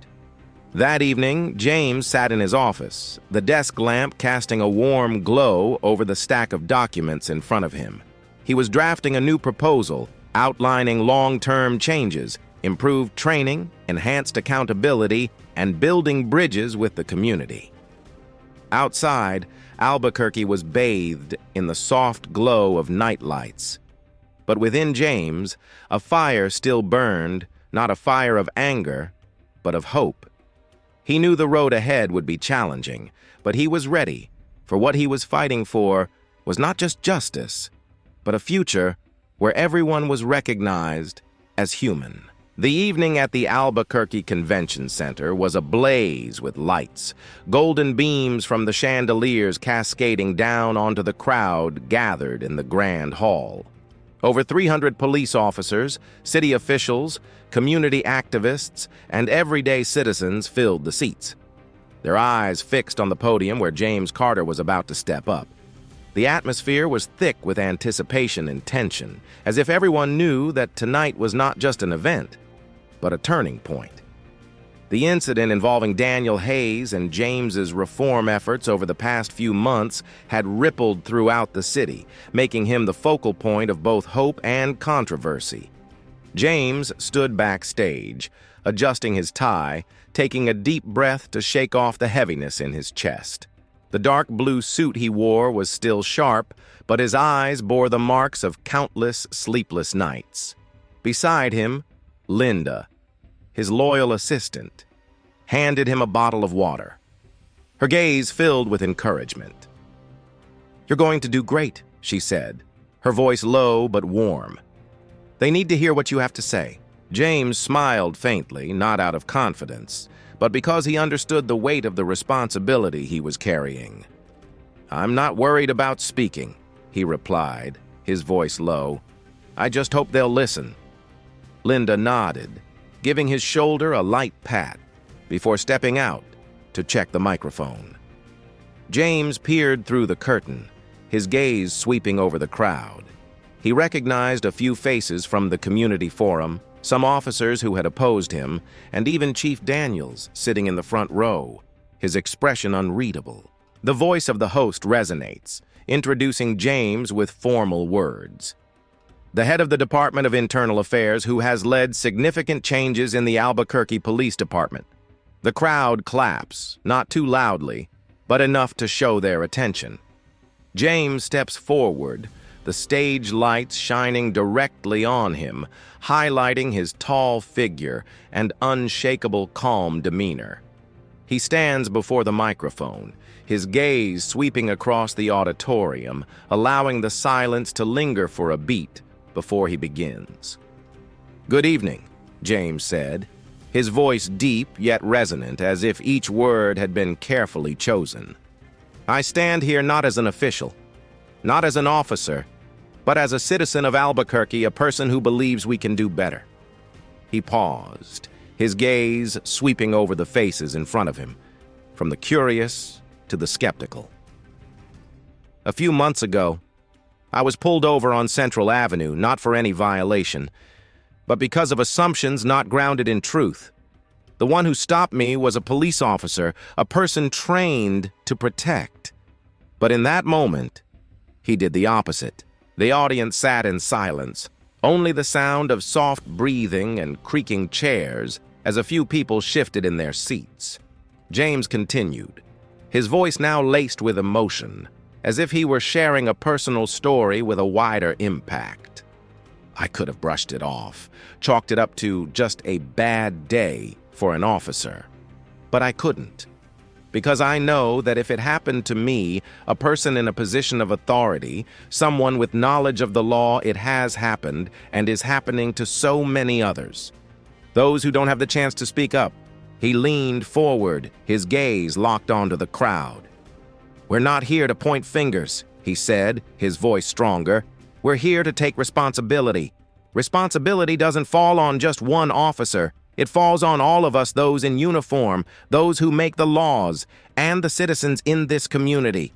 That evening, James sat in his office, the desk lamp casting a warm glow over the stack of documents in front of him. He was drafting a new proposal, outlining long-term changes, improved training, enhanced accountability, and building bridges with the community. Outside, Albuquerque was bathed in the soft glow of night lights. But within James, a fire still burned, not a fire of anger, but of hope. He knew the road ahead would be challenging, but he was ready, for what he was fighting for was not just justice, but a future where everyone was recognized as human. The evening at the Albuquerque Convention Center was ablaze with lights, golden beams from the chandeliers cascading down onto the crowd gathered in the grand hall. Over 300 police officers, city officials, community activists, and everyday citizens filled the seats, their eyes fixed on the podium where James Carter was about to step up. The atmosphere was thick with anticipation and tension, as if everyone knew that tonight was not just an event. but a turning point. The incident involving Daniel Hayes and James's reform efforts over the past few months had rippled throughout the city, making him the focal point of both hope and controversy. James stood backstage, adjusting his tie, taking a deep breath to shake off the heaviness in his chest. The dark blue suit he wore was still sharp, but his eyes bore the marks of countless sleepless nights. Beside him, Linda, his loyal assistant, handed him a bottle of water. Her gaze filled with encouragement. "You're going to do great," she said, her voice low but warm. "They need to hear what you have to say." James smiled faintly, not out of confidence, but because he understood the weight of the responsibility he was carrying. "I'm not worried about speaking," he replied, his voice low. "I just hope they'll listen." Linda nodded, giving his shoulder a light pat before stepping out to check the microphone. James peered through the curtain, his gaze sweeping over the crowd. He recognized a few faces from the community forum, some officers who had opposed him, and even Chief Daniels sitting in the front row, his expression unreadable. The voice of the host resonates, introducing James with formal words. The head of the Department of Internal Affairs, who has led significant changes in the Albuquerque Police Department. The crowd claps, not too loudly, but enough to show their attention. James steps forward, the stage lights shining directly on him, highlighting his tall figure and unshakable calm demeanor. He stands before the microphone, his gaze sweeping across the auditorium, allowing the silence to linger for a beat before he begins. "Good evening," James said, his voice deep yet resonant, as if each word had been carefully chosen. "I stand here not as an official, not as an officer, but as a citizen of Albuquerque, a person who believes we can do better." He paused, his gaze sweeping over the faces in front of him, from the curious to the skeptical. "A few months ago, I was pulled over on Central Avenue, not for any violation, but because of assumptions not grounded in truth. The one who stopped me was a police officer, a person trained to protect. But in that moment, he did the opposite. The audience sat in silence, only the sound of soft breathing and creaking chairs as a few people shifted in their seats. James continued, his voice now laced with emotion, as if he were sharing a personal story with a wider impact. "I could have brushed it off, chalked it up to just a bad day for an officer. But I couldn't, because I know that if it happened to me, a person in a position of authority, someone with knowledge of the law, it has happened and is happening to so many others. Those who don't have the chance to speak up." He leaned forward, his gaze locked onto the crowd. "We're not here to point fingers," he said, his voice stronger. "We're here to take responsibility. Responsibility doesn't fall on just one officer. It falls on all of us, those in uniform, those who make the laws, and the citizens in this community.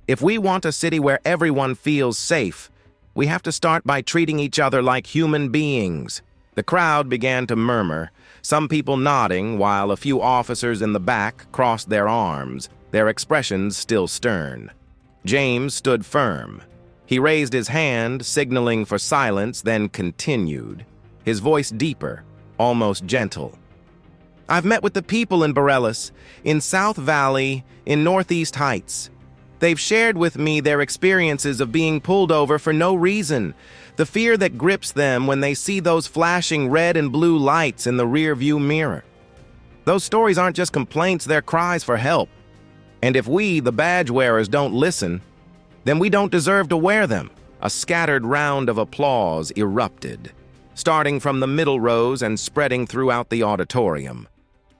If we want a city where everyone feels safe, we have to start by treating each other like human beings." The crowd began to murmur, some people nodding while a few officers in the back crossed their arms, their expressions still stern. James stood firm. He raised his hand, signaling for silence, then continued, his voice deeper, almost gentle. "I've met with the people in Barelas, in South Valley, in Northeast Heights. They've shared with me their experiences of being pulled over for no reason, the fear that grips them when they see those flashing red and blue lights in the rear-view mirror. Those stories aren't just complaints, they're cries for help. And if we, the badge wearers, don't listen, then we don't deserve to wear them." A scattered round of applause erupted, starting from the middle rows and spreading throughout the auditorium.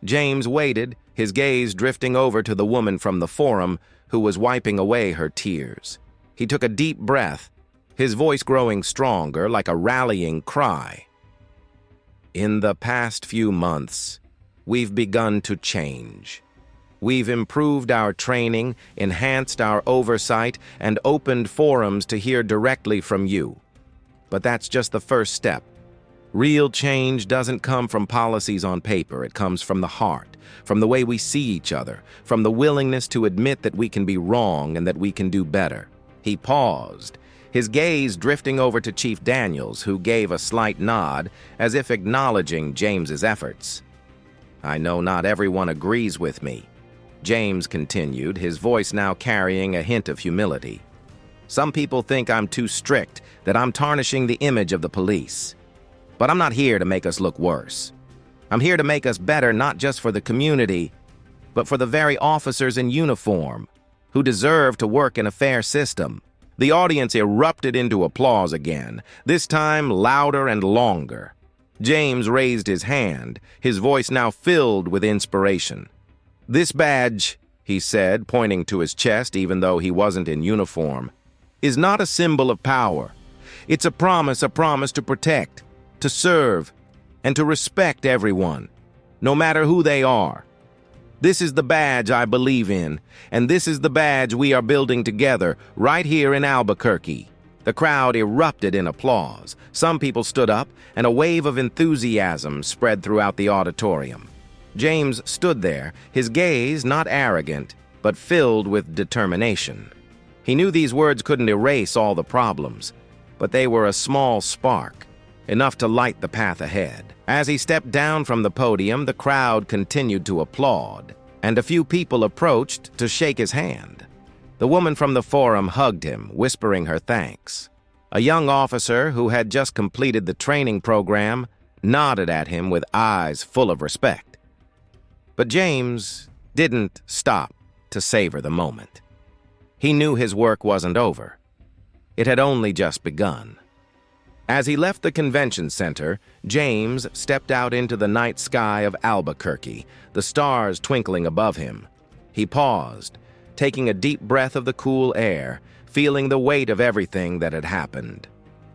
James waited, his gaze drifting over to the woman from the forum who was wiping away her tears. He took a deep breath, his voice growing stronger like a rallying cry. "In the past few months, we've begun to change. We've improved our training, enhanced our oversight, and opened forums to hear directly from you. But that's just the first step. Real change doesn't come from policies on paper. It comes from the heart, from the way we see each other, from the willingness to admit that we can be wrong and that we can do better." He paused, his gaze drifting over to Chief Daniels, who gave a slight nod as if acknowledging James's efforts. "I know not everyone agrees with me," James continued, his voice now carrying a hint of humility. "Some people think I'm too strict, that I'm tarnishing the image of the police. But I'm not here to make us look worse. I'm here to make us better, not just for the community, but for the very officers in uniform who deserve to work in a fair system." The audience erupted into applause again, this time louder and longer. James raised his hand, his voice now filled with inspiration. "This badge," he said, pointing to his chest even though he wasn't in uniform, "is not a symbol of power. It's a promise to protect, to serve, and to respect everyone, no matter who they are. This is the badge I believe in, and this is the badge we are building together, right here in Albuquerque." The crowd erupted in applause. Some people stood up, and a wave of enthusiasm spread throughout the auditorium. James stood there, his gaze not arrogant, but filled with determination. He knew these words couldn't erase all the problems, but they were a small spark, enough to light the path ahead. As he stepped down from the podium, the crowd continued to applaud, and a few people approached to shake his hand. The woman from the forum hugged him, whispering her thanks. A young officer who had just completed the training program nodded at him with eyes full of respect. But James didn't stop to savor the moment. He knew his work wasn't over. It had only just begun. As he left the convention center, James stepped out into the night sky of Albuquerque, the stars twinkling above him. He paused, taking a deep breath of the cool air, feeling the weight of everything that had happened.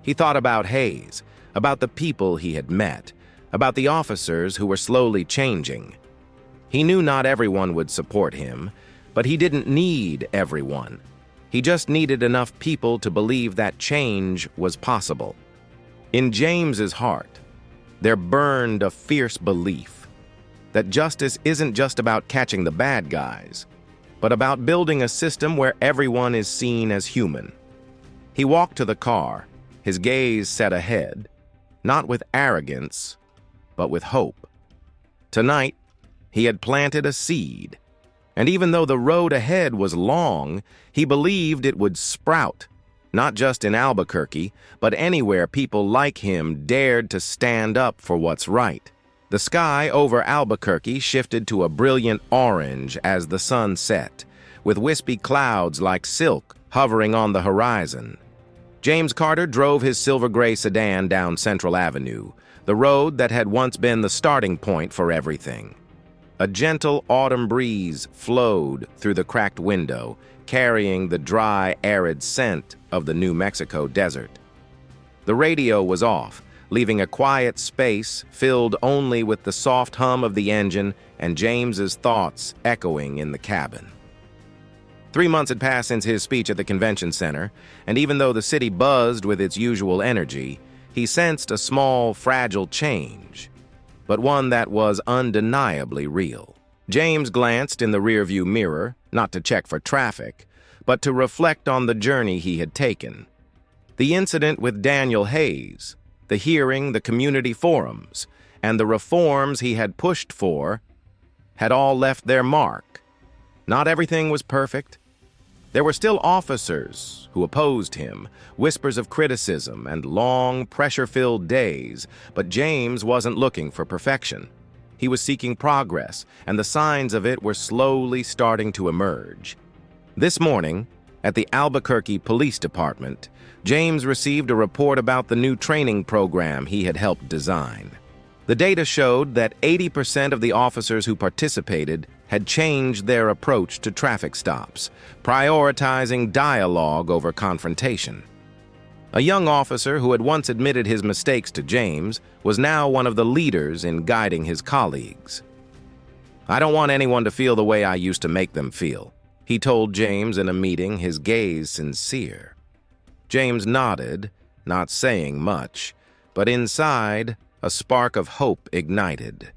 He thought about Hayes, about the people he had met, about the officers who were slowly changing. He knew not everyone would support him, but he didn't need everyone. He just needed enough people to believe that change was possible. In James's heart, there burned a fierce belief that justice isn't just about catching the bad guys, but about building a system where everyone is seen as human. He walked to the car, his gaze set ahead, not with arrogance, but with hope. Tonight, he had planted a seed, and even though the road ahead was long, he believed it would sprout. Not just in Albuquerque, but anywhere people like him dared to stand up for what's right. The sky over Albuquerque shifted to a brilliant orange as the sun set, with wispy clouds like silk hovering on the horizon. James Carter drove his silver-gray sedan down Central Avenue, the road that had once been the starting point for everything. A gentle autumn breeze flowed through the cracked window, carrying the dry, arid scent of the New Mexico desert. The radio was off, leaving a quiet space filled only with the soft hum of the engine and James's thoughts echoing in the cabin. 3 months had passed since his speech at the convention center, and even though the city buzzed with its usual energy, he sensed a small, fragile change, but one that was undeniably real. James glanced in the rearview mirror, not to check for traffic, but to reflect on the journey he had taken. The incident with Daniel Hayes, the hearing, the community forums, and the reforms he had pushed for had all left their mark. Not everything was perfect. There were still officers who opposed him, whispers of criticism, and long, pressure-filled days, but James wasn't looking for perfection. He was seeking progress, and the signs of it were slowly starting to emerge. This morning, at the Albuquerque Police Department, James received a report about the new training program he had helped design. The data showed that 80% of the officers who participated had changed their approach to traffic stops, prioritizing dialogue over confrontation. A young officer who had once admitted his mistakes to James was now one of the leaders in guiding his colleagues. "I don't want anyone to feel the way I used to make them feel," he told James in a meeting, his gaze sincere. James nodded, not saying much, but inside, a spark of hope ignited.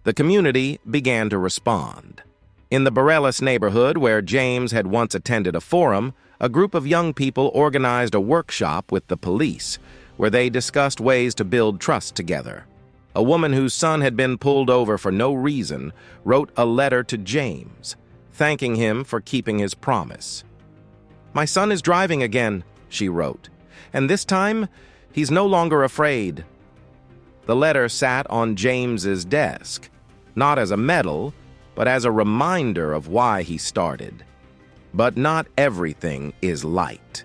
The community began to respond. In the Borellis neighborhood, where James had once attended a forum, a group of young people organized a workshop with the police, where they discussed ways to build trust together. A woman whose son had been pulled over for no reason wrote a letter to James, thanking him for keeping his promise. "My son is driving again," she wrote, "and this time, he's no longer afraid." The letter sat on James's desk, not as a medal, but as a reminder of why he started. But not everything is light.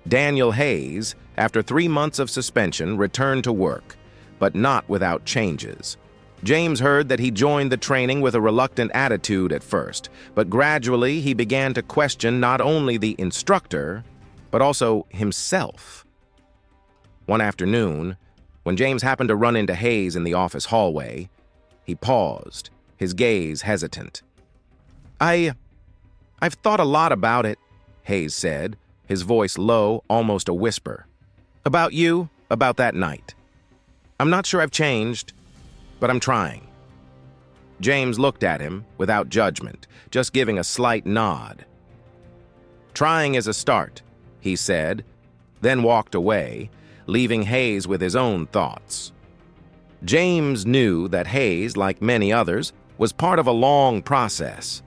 Daniel Hayes, after 3 months of suspension, returned to work, but not without changes. James heard that he joined the training with a reluctant attitude at first, but gradually he began to question not only the instructor, but also himself. One afternoon, when James happened to run into Hayes in the office hallway, he paused, his gaze hesitant. I've thought a lot about it," Hayes said, his voice low, almost a whisper. "About you, about that night. I'm not sure I've changed, but I'm trying." James looked at him without judgment, just giving a slight nod. "Trying is a start," he said, then walked away, leaving Hayes with his own thoughts. James knew that Hayes, like many others, was part of a long process.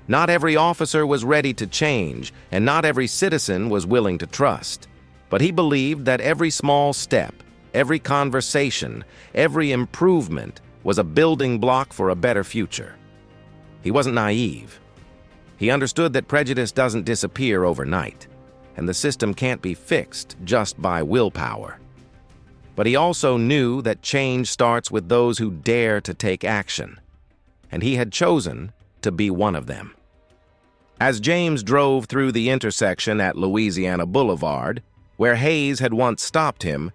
Not every officer was ready to change, and not every citizen was willing to trust. But he believed that every small step, every conversation, every improvement was a building block for a better future. He wasn't naive. He understood that prejudice doesn't disappear overnight, and the system can't be fixed just by willpower. But he also knew that change starts with those who dare to take action, and he had chosen to be one of them. As James drove through the intersection at Louisiana Boulevard, where Hayes had once stopped him,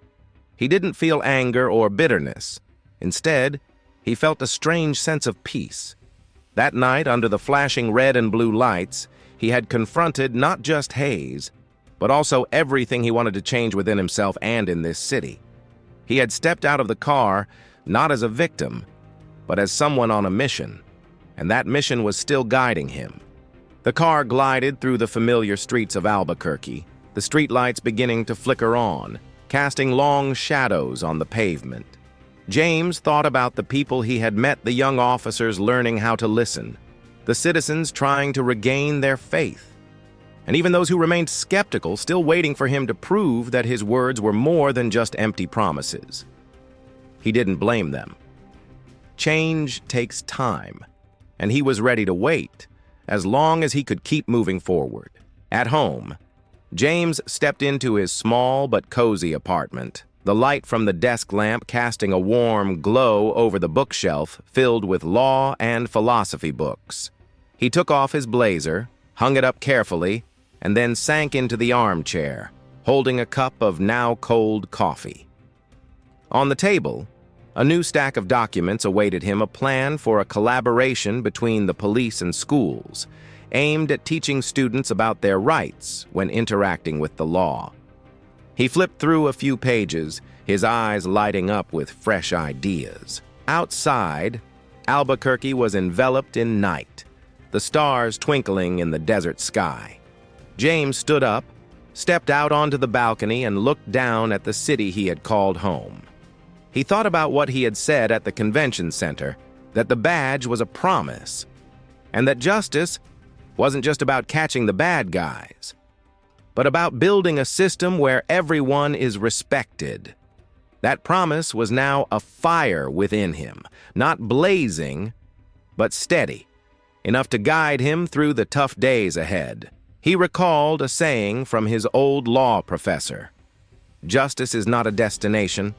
he didn't feel anger or bitterness. Instead, he felt a strange sense of peace. That night, under the flashing red and blue lights, he had confronted not just Hayes, but also everything he wanted to change within himself and in this city. He had stepped out of the car not as a victim, but as someone on a mission, and that mission was still guiding him. The car glided through the familiar streets of Albuquerque, the streetlights beginning to flicker on, casting long shadows on the pavement. James thought about the people he had met, the young officers learning how to listen, the citizens trying to regain their faith, and even those who remained skeptical, still waiting for him to prove that his words were more than just empty promises. He didn't blame them. Change takes time, and he was ready to wait, as long as he could keep moving forward. At home, James stepped into his small but cozy apartment, the light from the desk lamp casting a warm glow over the bookshelf filled with law and philosophy books. He took off his blazer, hung it up carefully, and then sank into the armchair, holding a cup of now cold coffee. On the table, a new stack of documents awaited him, a plan for a collaboration between the police and schools, aimed at teaching students about their rights when interacting with the law. He flipped through a few pages, his eyes lighting up with fresh ideas. Outside, Albuquerque was enveloped in night, the stars twinkling in the desert sky. James stood up, stepped out onto the balcony, and looked down at the city he had called home. He thought about what he had said at the convention center, that the badge was a promise, and that justice wasn't just about catching the bad guys, but about building a system where everyone is respected. That promise was now a fire within him, not blazing, but steady, enough to guide him through the tough days ahead. He recalled a saying from his old law professor: "Justice is not a destination,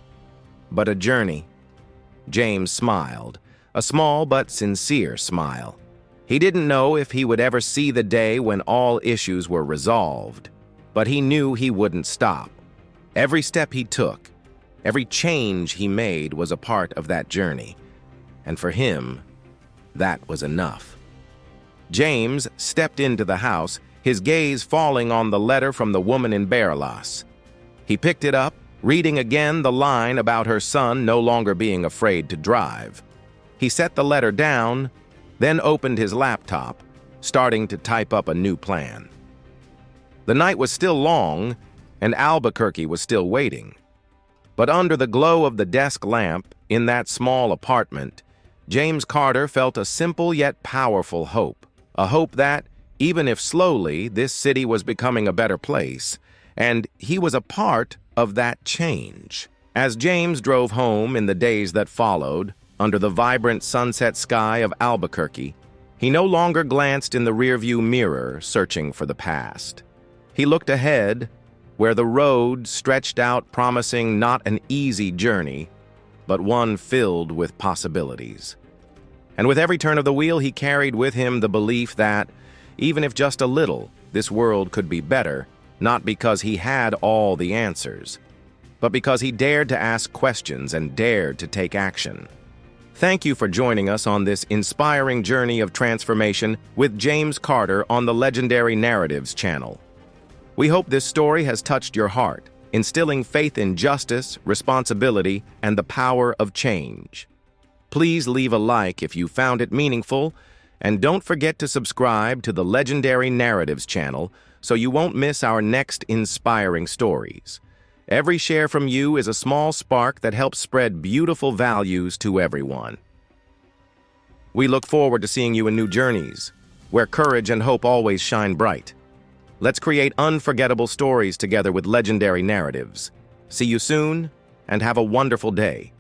but a journey." James smiled, a small but sincere smile. He didn't know if he would ever see the day when all issues were resolved, but he knew he wouldn't stop. Every step he took, every change he made was a part of that journey, and for him, that was enough. James stepped into the house, his gaze falling on the letter from the woman in Borellis. He picked it up, reading again the line about her son no longer being afraid to drive. He set the letter down, then opened his laptop, starting to type up a new plan. The night was still long, and Albuquerque was still waiting. But under the glow of the desk lamp in that small apartment, James Carter felt a simple yet powerful hope. A hope that, even if slowly, this city was becoming a better place, and he was a part of that change. As James drove home in the days that followed, under the vibrant sunset sky of Albuquerque, he no longer glanced in the rearview mirror, searching for the past. He looked ahead, where the road stretched out, promising not an easy journey, but one filled with possibilities. And with every turn of the wheel, he carried with him the belief that, even if just a little, this world could be better, not because he had all the answers, but because he dared to ask questions and dared to take action. Thank you for joining us on this inspiring journey of transformation with James Carter on the Legendary Narratives channel. We hope this story has touched your heart, instilling faith in justice, responsibility, and the power of change. Please leave a like if you found it meaningful, and don't forget to subscribe to the Legendary Narratives channel so you won't miss our next inspiring stories. Every share from you is a small spark that helps spread beautiful values to everyone. We look forward to seeing you in new journeys, where courage and hope always shine bright. Let's create unforgettable stories together with Legendary Narratives. See you soon, and have a wonderful day.